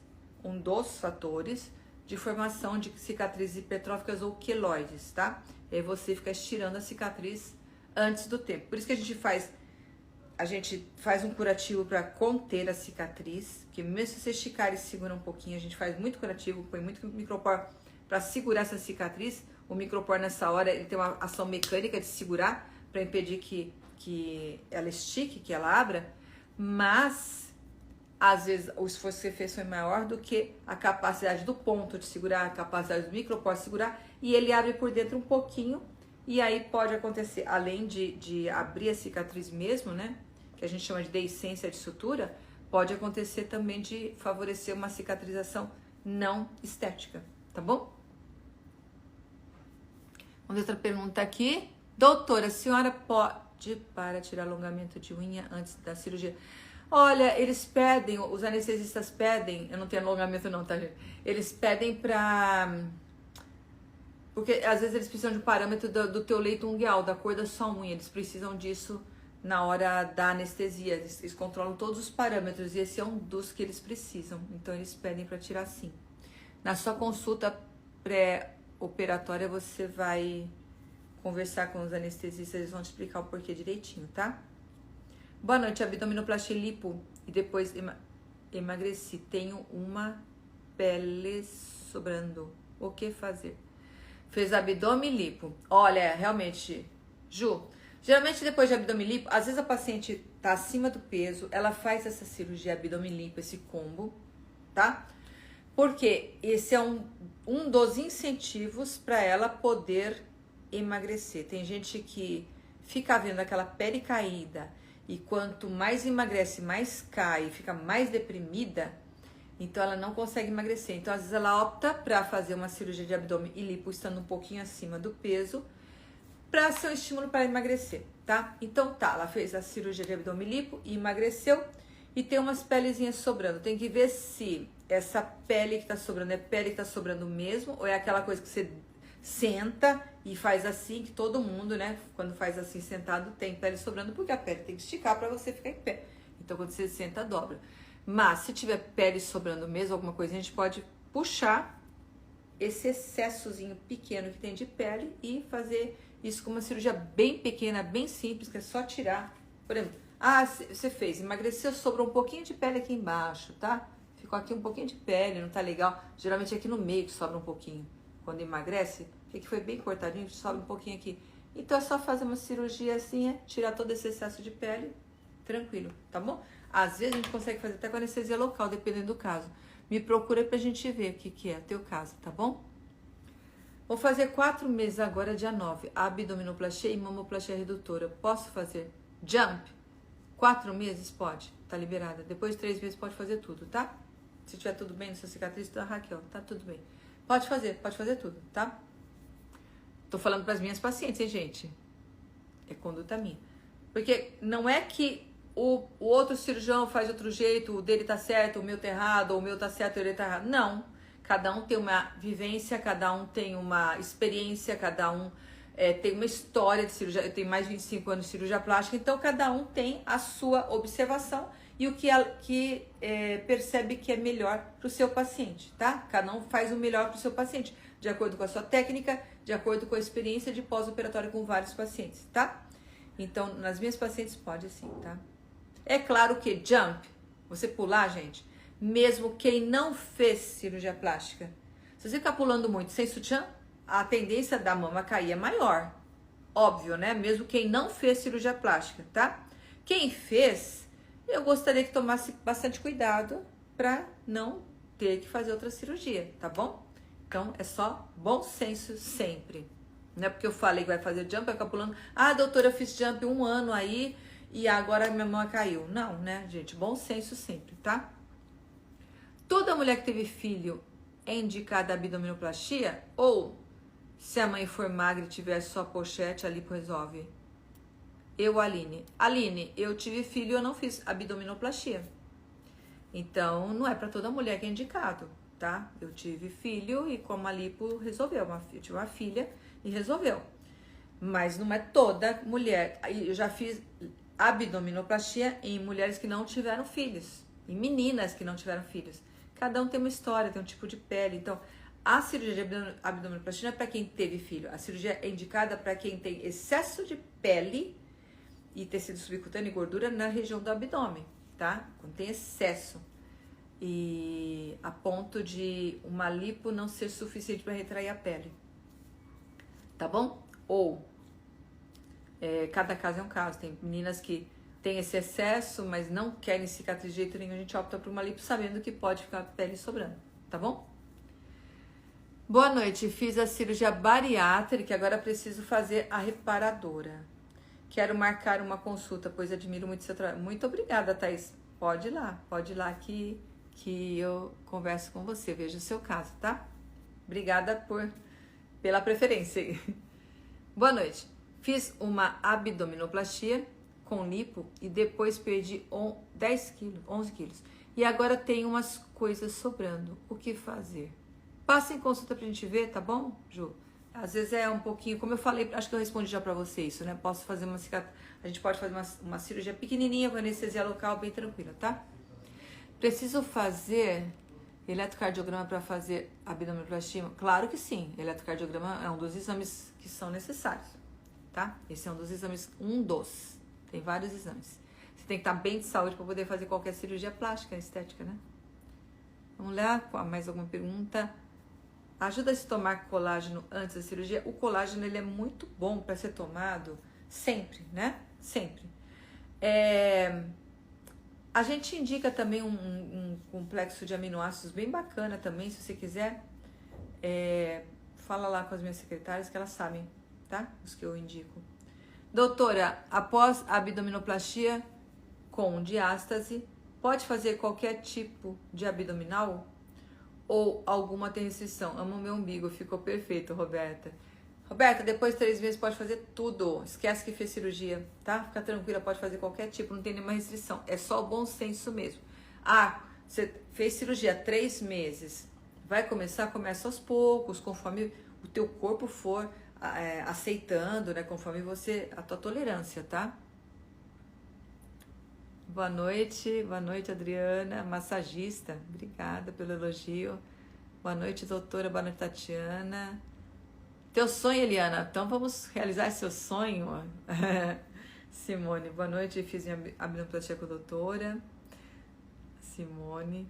de formação de cicatrizes hipertróficas ou queloides, tá? E aí você fica estirando a cicatriz antes do tempo. Por isso que a gente faz um curativo para conter a cicatriz, que mesmo se você esticar e segura um pouquinho, a gente faz muito curativo, põe muito micropor para segurar essa cicatriz. O micropor nessa hora ele tem uma ação mecânica de segurar para impedir que ela estique, que ela abra, mas às vezes o esforço que você fez foi maior do que a capacidade do ponto de segurar, a capacidade do micropor de segurar, e ele abre por dentro um pouquinho, e aí pode acontecer, além de abrir a cicatriz mesmo, né, que a gente chama de deiscência de sutura, pode acontecer também de favorecer uma cicatrização não estética, tá bom? Vamos ver outra pergunta aqui. Doutora, a senhora pode para tirar alongamento de unha antes da cirurgia? Olha, eles pedem, os anestesistas pedem, eu não tenho alongamento não, tá, gente? Eles pedem porque às vezes eles precisam de um parâmetro do teu leito ungueal, da cor da sua unha, eles precisam disso na hora da anestesia, eles controlam todos os parâmetros e esse é um dos que eles precisam, então eles pedem para tirar sim. Na sua consulta pré-operatória você vai conversar com os anestesistas, eles vão te explicar o porquê direitinho, tá? Boa noite, abdominoplastia lipo e depois emagreci. Tenho uma pele sobrando. O que fazer? Fez abdômen lipo. Olha, realmente, Ju, geralmente depois de abdômen lipo, às vezes a paciente tá acima do peso, ela faz essa cirurgia abdômen lipo, esse combo, tá? Porque esse é um dos incentivos para ela poder emagrecer. Tem gente que fica vendo aquela pele caída e quanto mais emagrece, mais cai, fica mais deprimida, então ela não consegue emagrecer. Então, às vezes, ela opta para fazer uma cirurgia de abdômen e lipo estando um pouquinho acima do peso, para ser um estímulo para emagrecer, tá? Então, tá, ela fez a cirurgia de abdômen e lipo e emagreceu e tem umas pelezinhas sobrando. Tem que ver se essa pele que tá sobrando é pele que tá sobrando mesmo ou é aquela coisa que você senta e faz assim, que todo mundo, né, quando faz assim sentado tem pele sobrando, porque a pele tem que esticar para você ficar em pé. Então, quando você senta, dobra. Mas, se tiver pele sobrando mesmo, alguma coisa, a gente pode puxar esse excessozinho pequeno que tem de pele e fazer isso com uma cirurgia bem pequena, bem simples, que é só tirar. Por exemplo, você fez, emagreceu, sobrou um pouquinho de pele aqui embaixo, tá? Ficou aqui um pouquinho de pele, não tá legal. Geralmente é aqui no meio que sobra um pouquinho. Quando emagrece, que foi bem cortadinho, sobe um pouquinho aqui. Então é só fazer uma cirurgia assim, tirar todo esse excesso de pele tranquilo, tá bom? Às vezes a gente consegue fazer até com anestesia local, dependendo do caso. Me procura pra gente ver o que é o teu caso, tá bom? Vou fazer 4 meses agora, dia 9. Abdominoplastia e mamoplastia redutora. Posso fazer jump? 4 meses? Pode, tá liberada. Depois de 3 meses pode fazer tudo, tá? Se tiver tudo bem nessa cicatriz, tá, Raquel? Tá tudo bem. Pode fazer tudo, tá? Tô falando pras minhas pacientes, hein, gente? É conduta minha. Porque não é que o outro cirurgião faz de outro jeito, o dele tá certo, o meu tá errado, ou o meu tá certo, o dele tá errado. Não. Cada um tem uma vivência, cada um tem uma experiência, cada um tem uma história de cirurgia. Eu tenho mais de 25 anos de cirurgia plástica, então cada um tem a sua observação e o que percebe que é melhor para o seu paciente, tá? Cada um faz o melhor para o seu paciente, de acordo com a sua técnica, de acordo com a experiência de pós-operatório com vários pacientes, tá? Então, nas minhas pacientes pode sim, tá? É claro que jump, você pular, gente, mesmo quem não fez cirurgia plástica, se você ficar pulando muito sem sutiã, a tendência da mama cair é maior. Óbvio, né? Mesmo quem não fez cirurgia plástica, tá? Quem fez, eu gostaria que tomasse bastante cuidado para não ter que fazer outra cirurgia, tá bom? Então, é só bom senso sempre. Não é porque eu falei que vai fazer jump, vai ficar pulando. Ah, doutora, eu fiz jump 1 ano aí e agora minha mama caiu. Não, né, gente? Bom senso sempre, tá? Toda mulher que teve filho é indicada a abdominoplastia? Ou se a mãe for magra e tiver só pochete, a lipo resolve? Eu, Aline. Aline, eu tive filho e eu não fiz abdominoplastia. Então, não é para toda mulher que é indicado, tá? Eu tive filho e como a lipo resolveu. Eu tive uma filha e resolveu. Mas não é toda mulher. Eu já fiz abdominoplastia em mulheres que não tiveram filhos. Em meninas que não tiveram filhos. Cada um tem uma história, tem um tipo de pele. Então, a cirurgia de abdominoplastia não é para quem teve filho. A cirurgia é indicada para quem tem excesso de pele e tecido subcutâneo e gordura na região do abdômen, tá? Quando tem excesso. E a ponto de uma lipo não ser suficiente para retrair a pele. Tá bom? Ou, cada caso é um caso. Tem meninas que têm esse excesso, mas não querem cicatriz de jeito nenhum. A gente opta por uma lipo sabendo que pode ficar pele sobrando. Tá bom? Boa noite. Fiz a cirurgia bariátrica, agora preciso fazer a reparadora. Quero marcar uma consulta, pois admiro muito seu trabalho. Muito obrigada, Thaís. Pode ir lá que eu converso com você, vejo o seu caso, tá? Obrigada pela preferência. Boa noite. Fiz uma abdominoplastia com lipo e depois perdi 11 quilos. E agora tenho umas coisas sobrando. O que fazer? Passa em consulta pra gente ver, tá bom, Ju? Às vezes é um pouquinho, como eu falei, acho que eu respondi já pra você isso, né? Posso fazer a gente pode fazer uma cirurgia pequenininha com anestesia local bem tranquila, tá? Preciso fazer eletrocardiograma para fazer abdominoplastia? Claro que sim. Eletrocardiograma é um dos exames que são necessários, tá? Esse é um dos exames, tem vários exames. Você tem que estar bem de saúde para poder fazer qualquer cirurgia plástica, estética, né? Vamos lá, mais alguma pergunta? Ajuda a se tomar colágeno antes da cirurgia? O colágeno, ele é muito bom para ser tomado sempre, né? Sempre. A gente indica também um complexo de aminoácidos bem bacana também, se você quiser. Fala lá com as minhas secretárias que elas sabem, tá? Os que eu indico. Doutora, após a abdominoplastia com diástase, pode fazer qualquer tipo de abdominal? Ou alguma tem restrição? Amo meu umbigo, ficou perfeito, Roberta. Roberta, depois de 3 meses pode fazer tudo. Esquece que fez cirurgia, tá? Fica tranquila, pode fazer qualquer tipo, não tem nenhuma restrição. É só o bom senso mesmo. Ah, você fez cirurgia 3 meses. Começa aos poucos, conforme o teu corpo for aceitando, né? Conforme a tua tolerância, tá? Boa noite, Adriana, massagista. Obrigada pelo elogio. Boa noite, doutora. Boa noite, Tatiana. Teu sonho, Eliana. Então vamos realizar seu sonho. Simone, boa noite. Fiz minha abdominoplastia com a doutora. Simone.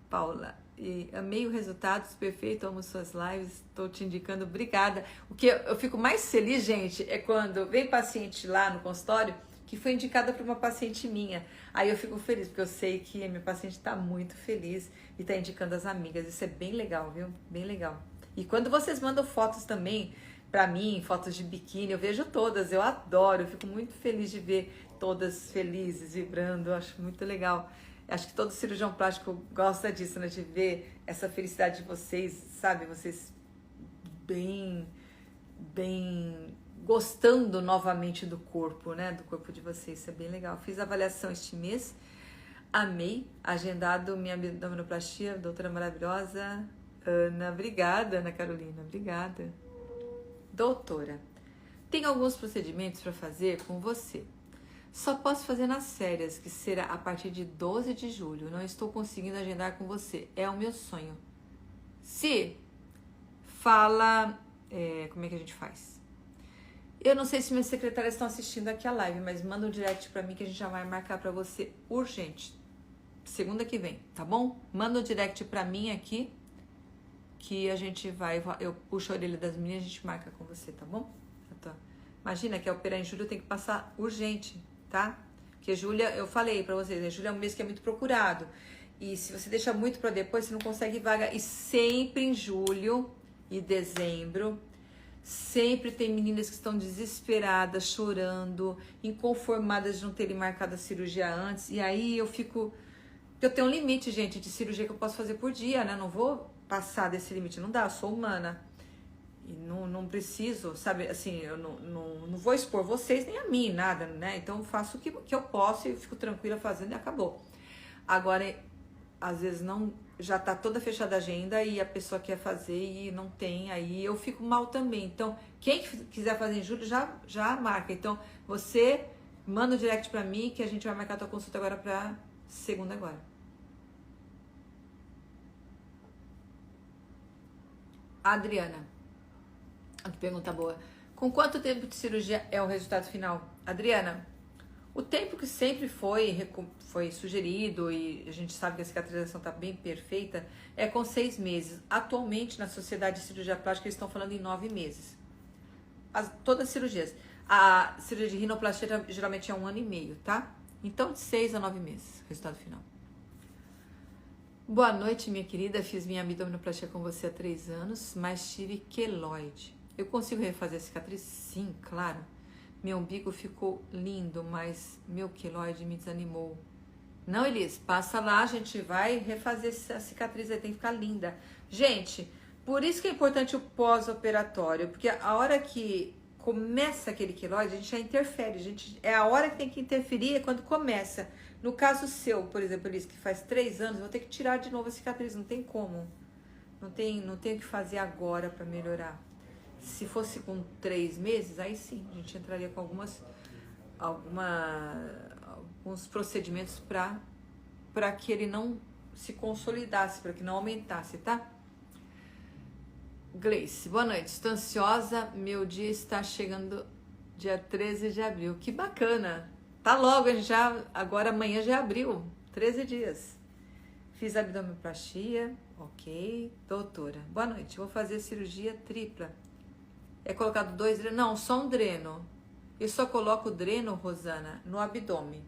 Paula, e amei o resultado, perfeito, amo suas lives, estou te indicando, obrigada. O que eu fico mais feliz, gente, é quando vem paciente lá no consultório que foi indicada por uma paciente minha. Aí eu fico feliz, porque eu sei que a minha paciente está muito feliz e está indicando as amigas. Isso é bem legal, viu? Bem legal. E quando vocês mandam fotos também pra mim, fotos de biquíni, eu vejo todas, eu adoro, eu fico muito feliz de ver todas felizes, vibrando, eu acho muito legal. Acho que todo cirurgião plástico gosta disso, né? De ver essa felicidade de vocês, sabe? Vocês bem gostando novamente do corpo, né? Do corpo de vocês, isso é bem legal. Fiz a avaliação este mês, amei, agendado minha abdominoplastia, doutora maravilhosa, Ana, obrigada, Ana Carolina, obrigada. Doutora, tem alguns procedimentos para fazer com você. Só posso fazer nas férias, que será a partir de 12 de julho. Não estou conseguindo agendar com você. É o meu sonho. Se fala... como é que a gente faz? Eu não sei se minhas secretárias estão assistindo aqui a live, mas manda um direct para mim que a gente já vai marcar para você urgente. Segunda que vem, tá bom? Manda um direct para mim aqui que a gente vai... Eu puxo a orelha das meninas e a gente marca com você, tá bom? Imagina que a operar em julho tem que passar urgente, tá? Porque julho, eu falei pra vocês, né? Julho é um mês que é muito procurado. E se você deixa muito pra depois, você não consegue vaga. E sempre em julho e dezembro, sempre tem meninas que estão desesperadas, chorando, inconformadas de não terem marcado a cirurgia antes. E aí eu fico... Eu tenho um limite, gente, de cirurgia que eu posso fazer por dia, né? Não vou passar desse limite, não dá, eu sou humana. E não preciso, sabe, assim, eu não vou expor vocês nem a mim, nada, né? Então eu faço o que eu posso e fico tranquila fazendo e acabou. Agora, às vezes não, já tá toda fechada a agenda e a pessoa quer fazer e não tem, aí eu fico mal também. Então, quem quiser fazer em julho já marca. Então, você manda um direct pra mim que a gente vai marcar a tua consulta agora pra segunda agora. Adriana. Que pergunta boa. Com quanto tempo de cirurgia é o resultado final? Adriana, o tempo que sempre foi sugerido e a gente sabe que a cicatrização está bem perfeita é com 6 meses. Atualmente, na Sociedade de Cirurgia Plástica, eles estão falando em 9 meses. Todas as cirurgias. A cirurgia de rinoplastia geralmente é 1 ano e meio, tá? Então, de 6 a 9 meses, resultado final. Boa noite, minha querida. Fiz minha abdominoplastia com você há 3 anos, mas tive queloide. Eu consigo refazer a cicatriz? Sim, claro. Meu umbigo ficou lindo, mas meu queloide me desanimou. Não, Elis, passa lá, a gente vai refazer a cicatriz, aí tem que ficar linda. Gente, por isso que é importante o pós-operatório, porque a hora que começa aquele queloide, a gente já interfere. É a hora que tem que interferir, é quando começa. No caso seu, por exemplo, Elis, que faz 3 anos, eu vou ter que tirar de novo a cicatriz, não tem como. Não tem o que fazer agora para melhorar. Se fosse com 3 meses, aí sim, a gente entraria com alguns procedimentos para que ele não se consolidasse, para que não aumentasse, tá? Gleice, boa noite. Estou ansiosa, meu dia está chegando dia 13 de abril. Que bacana! Tá logo, agora amanhã já abriu, 13 dias. Fiz abdominoplastia, ok. Doutora, boa noite, vou fazer cirurgia tripla. É colocado 2 drenos? Não, só um dreno. Eu só coloco o dreno, Rosana, no abdômen.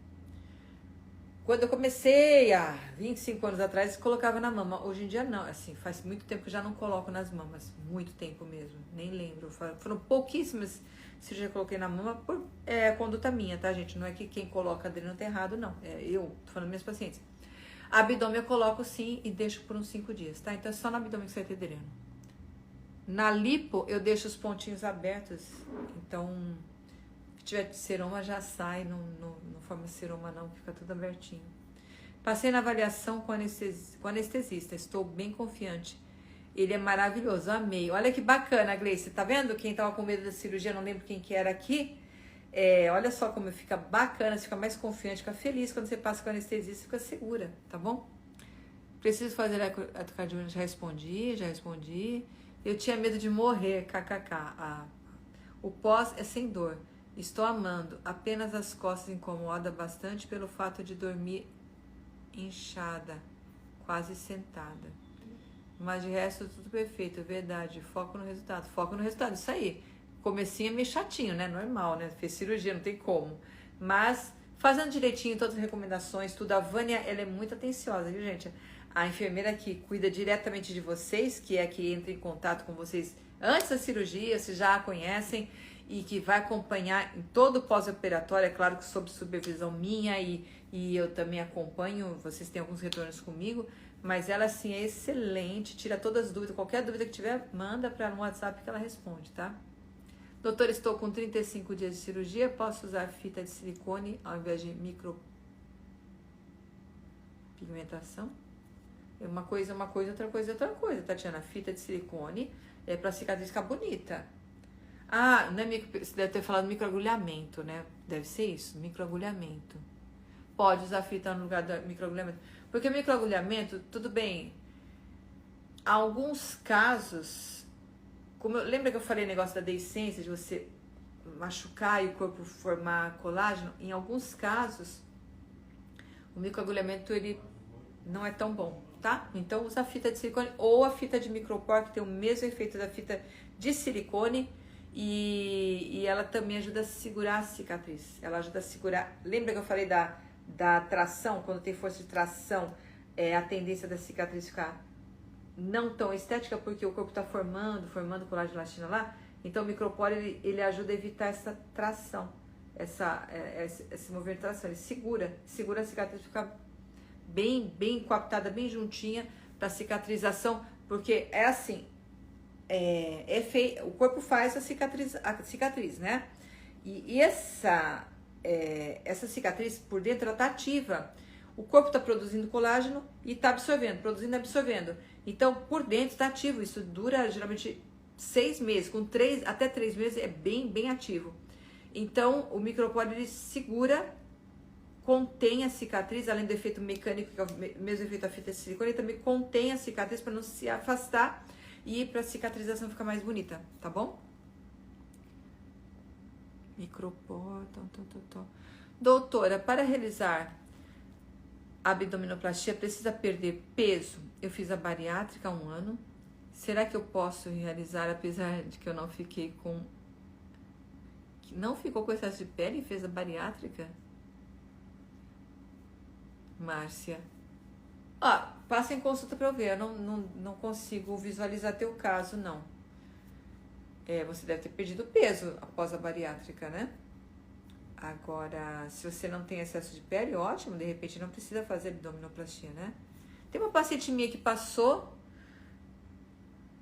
Quando eu comecei, há 25 anos atrás, colocava na mama. Hoje em dia não, assim, faz muito tempo que eu já não coloco nas mamas. Muito tempo mesmo, nem lembro. Foram pouquíssimas cirurgias que eu coloquei na mama por conduta minha, tá, gente? Não é que quem coloca dreno tá errado, não. Tô falando dos meus pacientes. Abdômen eu coloco sim e deixo por uns 5 dias, tá? Então é só no abdômen que você vai ter dreno. Na lipo, eu deixo os pontinhos abertos. Então, se tiver seroma, já sai. Não forma seroma, não. Fica tudo abertinho. Passei na avaliação com anestesista. Estou bem confiante. Ele é maravilhoso. Amei. Olha que bacana, Gleice. Tá vendo? Quem tava com medo da cirurgia, não lembro quem que era aqui. Olha só como fica bacana. Você fica mais confiante, fica feliz. Quando você passa com anestesista, fica segura. Tá bom? Preciso fazer a ecocardiograma. Já respondi. Eu tinha medo de morrer, kkk. O pós é sem dor. Estou amando. Apenas as costas incomoda bastante pelo fato de dormir inchada, quase sentada. Mas de resto tudo perfeito, é verdade. Foco no resultado. Isso aí. Comecinho é meio chatinho, né? Normal, né? Fez cirurgia, não tem como. Mas fazendo direitinho todas as recomendações, tudo. A Vânia, ela é muito atenciosa, viu, gente? A enfermeira que cuida diretamente de vocês, que é a que entra em contato com vocês antes da cirurgia, vocês já a conhecem, e que vai acompanhar em todo o pós-operatório, é claro que sob supervisão minha, e eu também acompanho, vocês têm alguns retornos comigo, mas ela, assim, é excelente, tira todas as dúvidas, qualquer dúvida que tiver, manda para ela no WhatsApp que ela responde, tá? Doutor, estou com 35 dias de cirurgia, posso usar fita de silicone ao invés de micropigmentação? Uma coisa, outra coisa, Tatiana. Fita de silicone é pra cicatriz ficar bonita. Ah, não é você deve ter falado microagulhamento, né? Deve ser isso, microagulhamento. Pode usar fita no lugar do microagulhamento. Porque microagulhamento, tudo bem. Alguns casos, lembra que eu falei negócio da deiscência, de você machucar e o corpo formar colágeno? Em alguns casos, o microagulhamento, ele não é tão bom, tá? Então usa a fita de silicone ou a fita de micropor, que tem o mesmo efeito da fita de silicone, e ela também ajuda a segurar a cicatriz. Ela ajuda a segurar. Lembra que eu falei da tração? Quando tem força de tração, a tendência da cicatriz ficar não tão estética, porque o corpo está formando colágeno e elastina lá. Então o micropor, ele ajuda a evitar essa tração, esse movimento de tração. Ele segura a cicatriz, ficar bem coaptada, bem juntinha para cicatrização, porque é assim, o corpo faz a cicatriz, né? E essa cicatriz por dentro, ela tá ativa. O corpo está produzindo colágeno e está absorvendo, absorvendo. Então, por dentro está ativo. Isso dura geralmente 6 meses, até 3 meses é bem ativo. Então, o micropor, ele segura, contém a cicatriz, além do efeito mecânico, que é o mesmo efeito da fita de silicone, ele também contém a cicatriz para não se afastar e para a cicatrização ficar mais bonita, tá bom? Micropor, Doutora, para realizar a abdominoplastia precisa perder peso? Eu fiz a bariátrica há 1 ano. Será que eu posso realizar, apesar de que eu não fiquei com... Não ficou com excesso de pele e fez a bariátrica? Márcia. Passa em consulta para eu ver. Eu não consigo visualizar teu caso, não. Você deve ter perdido peso após a bariátrica, né? Agora, se você não tem excesso de pele, ótimo. De repente não precisa fazer abdominoplastia, né? Tem uma paciente minha que passou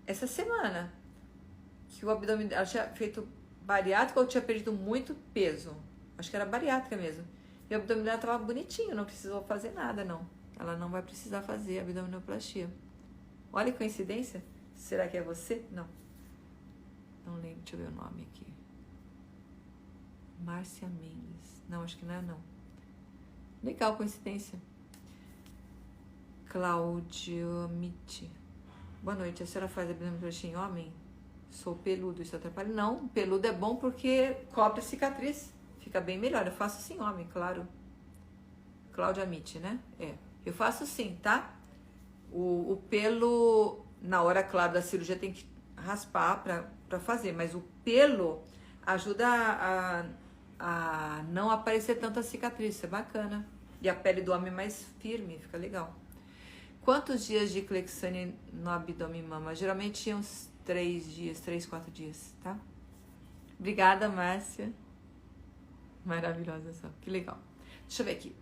essa semana que o abdômen, ela tinha feito bariátrica ou tinha perdido muito peso. Acho que era bariátrica mesmo. E o abdômen dela tava bonitinho, não precisou fazer nada, não. Ela não vai precisar fazer abdominoplastia. Olha que coincidência. Será que é você? Não. Não lembro, deixa eu ver o nome aqui. Márcia Mendes. Não, acho que não é, não. Legal, coincidência. Cláudio Mitti. Boa noite, a senhora faz abdominoplastia em homem? Sou peludo, isso atrapalha? Não, peludo é bom porque cobre a cicatriz. Fica bem melhor. Eu faço sim, homem, claro. Cláudia Mitti, né? Eu faço sim, tá? O pelo, na hora, claro, da cirurgia tem que raspar pra fazer, mas o pelo ajuda a não aparecer tanta cicatriz, isso é bacana. E a pele do homem é mais firme, fica legal. Quantos dias de Clexane no abdômen e mama? Geralmente uns 3, 4 dias, tá? Obrigada, Márcia. Maravilhosa só, que legal. Deixa eu ver aqui.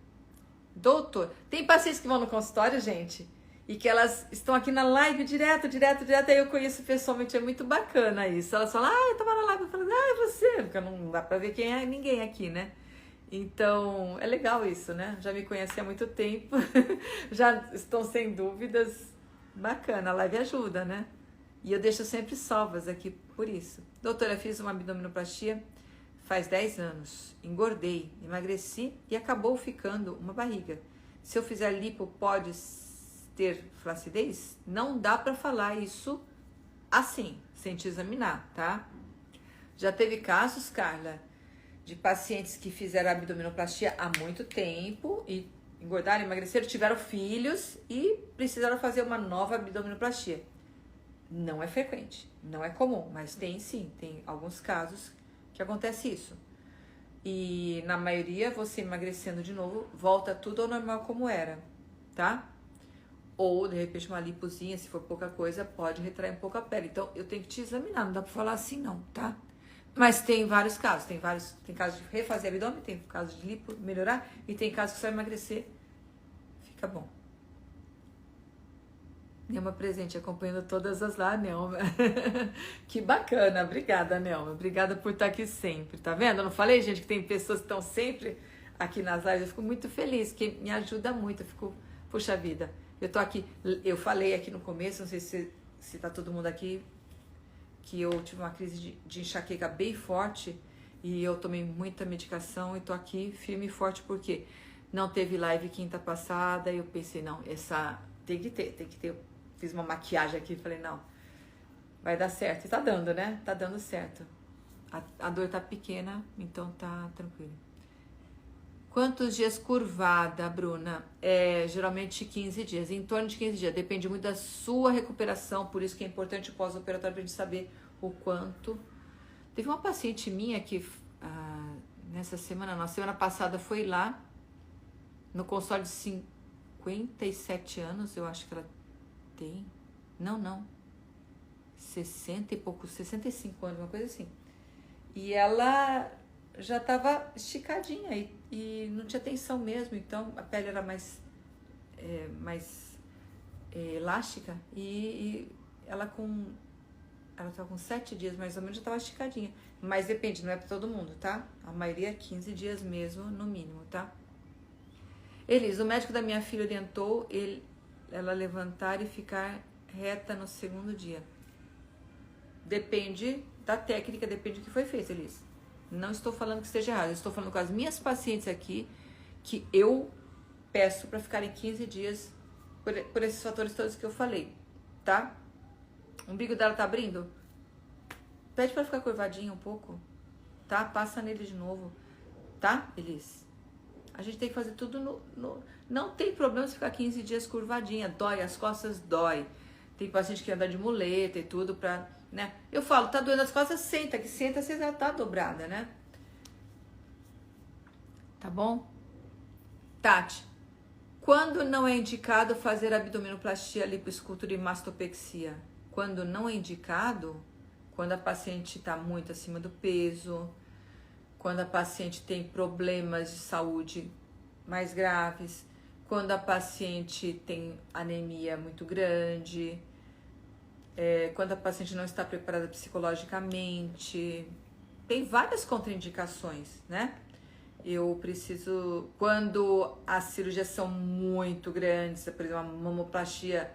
Doutor, tem pacientes que vão no consultório, gente, e que elas estão aqui na live direto, aí eu conheço pessoalmente, é muito bacana isso. Elas falam, eu tava na live, eu falo, é você, porque não dá pra ver quem é ninguém aqui, né? Então, é legal isso, né? Já me conhecem há muito tempo, já estão sem dúvidas. Bacana, a live ajuda, né? E eu deixo sempre salvas aqui por isso. Doutora, fiz uma abdominoplastia faz 10 anos, engordei, emagreci e acabou ficando uma barriga. Se eu fizer lipo, pode ter flacidez? Não dá pra falar isso assim, sem te examinar, tá? Já teve casos, Carla, de pacientes que fizeram abdominoplastia há muito tempo e engordaram, emagreceram, tiveram filhos e precisaram fazer uma nova abdominoplastia. Não é frequente, não é comum, mas tem sim, tem alguns casos que acontece isso. E na maioria, você emagrecendo de novo, volta tudo ao normal como era, tá? Ou, de repente, uma lipozinha, se for pouca coisa, pode retrair um pouco a pele. Então, eu tenho que te examinar, não dá pra falar assim não, tá? Mas tem vários casos, tem casos de refazer abdômen, tem casos de lipo, melhorar, e tem casos que só emagrecer, fica bom. Nelma presente, acompanhando todas as lá, Nelma. Que bacana, obrigada, Nelma. Obrigada por estar aqui sempre, tá vendo? Eu não falei, gente, que tem pessoas que estão sempre aqui nas lives. Eu fico muito feliz, que me ajuda muito. Eu fico, puxa vida, eu tô aqui. Eu falei aqui no começo, não sei se tá todo mundo aqui, que eu tive uma crise de enxaqueca bem forte e eu tomei muita medicação e tô aqui firme e forte porque não teve live quinta passada e eu pensei, não, essa tem que ter. Fiz uma maquiagem aqui e falei, não, vai dar certo. E tá dando, né? Tá dando certo. A dor tá pequena, então tá tranquilo. Quantos dias curvada, Bruna? Geralmente 15 dias, em torno de 15 dias. Depende muito da sua recuperação, por isso que é importante o pós-operatório pra gente saber o quanto. Teve uma paciente minha que na semana passada foi lá no consultório de 57 anos, eu acho que ela tem, não, 60 e pouco, 65 anos, uma coisa assim. E ela já tava esticadinha e não tinha tensão mesmo, então a pele era mais elástica e ela tava com 7 dias mais ou menos, já tava esticadinha. Mas depende, não é pra todo mundo, tá? A maioria é 15 dias mesmo, no mínimo, tá? Elis, o médico da minha filha orientou ela levantar e ficar reta no segundo dia. Depende da técnica, depende do que foi feito, Elis. Não estou falando que esteja errado, eu estou falando com as minhas pacientes aqui, que eu peço para ficarem 15 dias por esses fatores todos que eu falei, tá? O umbigo dela tá abrindo? Pede para ficar curvadinha um pouco, tá? Passa nele de novo, tá, Elis? A gente tem que fazer tudo Não tem problema se ficar 15 dias curvadinha. Dói, as costas dói. Tem paciente que anda de muleta e tudo pra, né? Eu falo, tá doendo as costas, senta. Que senta, você já tá dobrada, né? Tá bom? Tati, quando não é indicado fazer abdominoplastia, lipoescultura e mastopexia? Quando não é indicado, quando a paciente tá muito acima do peso, quando a paciente tem problemas de saúde mais graves, quando a paciente tem anemia muito grande, quando a paciente não está preparada psicologicamente. Tem várias contraindicações, né? Quando as cirurgias são muito grandes, por exemplo, uma mamoplastia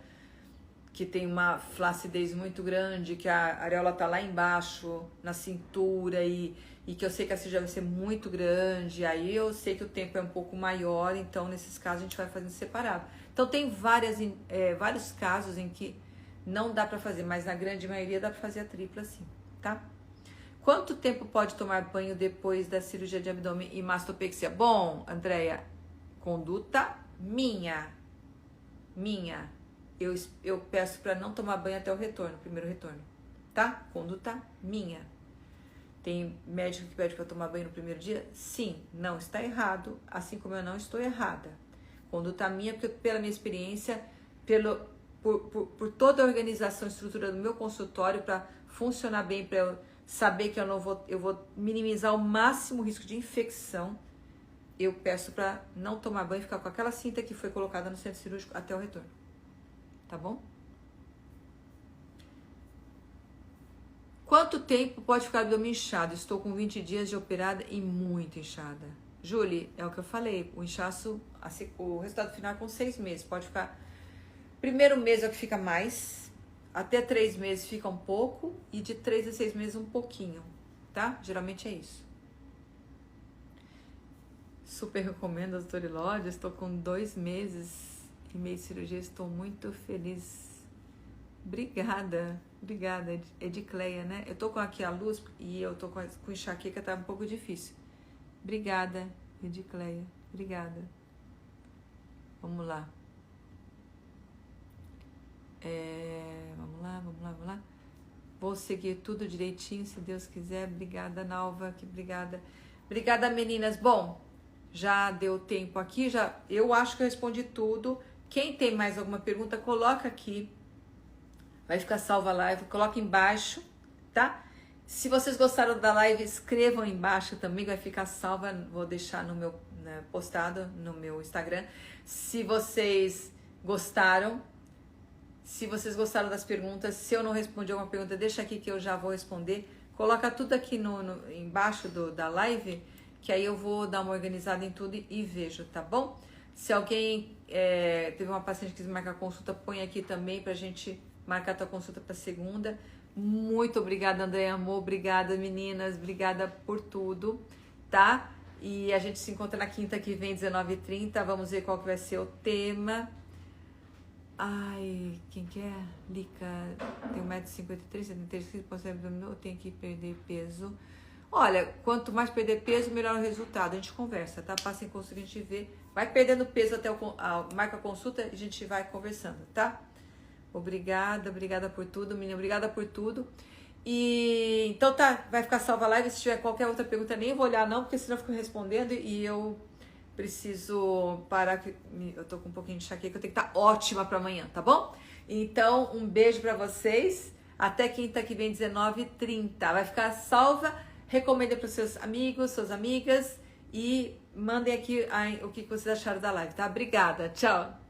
que tem uma flacidez muito grande, que a areola tá lá embaixo, na cintura, e que eu sei que a cirurgia vai ser muito grande, aí eu sei que o tempo é um pouco maior, então nesses casos a gente vai fazendo separado. Então tem vários casos em que não dá pra fazer, mas na grande maioria dá pra fazer a tripla sim, tá? Quanto tempo pode tomar banho depois da cirurgia de abdômen e mastopexia? Bom, Andréia, conduta minha. Eu peço pra não tomar banho até o primeiro retorno, tá? Conduta minha. Tem médico que pede para tomar banho no primeiro dia? Sim, não está errado, assim como eu não estou errada. Conduta minha, porque pela minha experiência, por toda a organização e estrutura do meu consultório, para funcionar bem, para eu saber que eu vou minimizar o máximo risco de infecção, eu peço para não tomar banho e ficar com aquela cinta que foi colocada no centro cirúrgico até o retorno. Tá bom? Quanto tempo pode ficar o abdômen inchado? Estou com 20 dias de operada e muito inchada. Julie, é o que eu falei, o inchaço, o resultado final é com 6 meses. Pode ficar... Primeiro mês é o que fica mais, até 3 meses fica um pouco e de 3 a 6 meses um pouquinho, tá? Geralmente é isso. Super recomendo a doutora Ilódia, estou com 2 meses e meio de cirurgia, estou muito feliz. Obrigada, Edicleia, né? Eu tô com aqui a luz e eu tô com enxaqueca, tá um pouco difícil. Obrigada, Edicleia, obrigada. Vamos lá. Vamos lá. Vou seguir tudo direitinho, se Deus quiser. Obrigada, Nalva, obrigada. Obrigada, meninas. Bom, já deu tempo aqui, eu acho que eu respondi tudo. Quem tem mais alguma pergunta, coloca aqui. Vai ficar salva a live, coloca embaixo, tá? Se vocês gostaram da live, escrevam embaixo também, vai ficar salva. Vou deixar no meu postado no meu Instagram. Se vocês gostaram das perguntas, se eu não respondi alguma pergunta, deixa aqui que eu já vou responder. Coloca tudo aqui embaixo da live, que aí eu vou dar uma organizada em tudo e vejo, tá bom? Se alguém teve uma paciente que quis marcar consulta, põe aqui também pra gente marcar a tua consulta para segunda. Muito obrigada, Andréia Amor. Obrigada, meninas. Obrigada por tudo, tá? E a gente se encontra na quinta que vem, 19h30. Vamos ver qual que vai ser o tema. Ai, quem que é? Lica, tem 1,53m, 75% abdominal, tem que perder peso. Olha, quanto mais perder peso, melhor o resultado. A gente conversa, tá? Passa em consulta que a gente vê. Vai perdendo peso até marca a consulta e a gente vai conversando, tá? Obrigada por tudo, menina. Obrigada por tudo. E então tá, vai ficar salva a live. Se tiver qualquer outra pergunta, nem vou olhar não, porque senão eu fico respondendo e eu preciso parar, que eu tô com um pouquinho de enxaqueca, eu tenho que estar ótima para amanhã, tá bom? Então, um beijo para vocês. Até quinta que vem, 19h30. Vai ficar salva. Recomenda para os seus amigos, suas amigas e mandem aqui o que vocês acharam da live, tá? Obrigada. Tchau.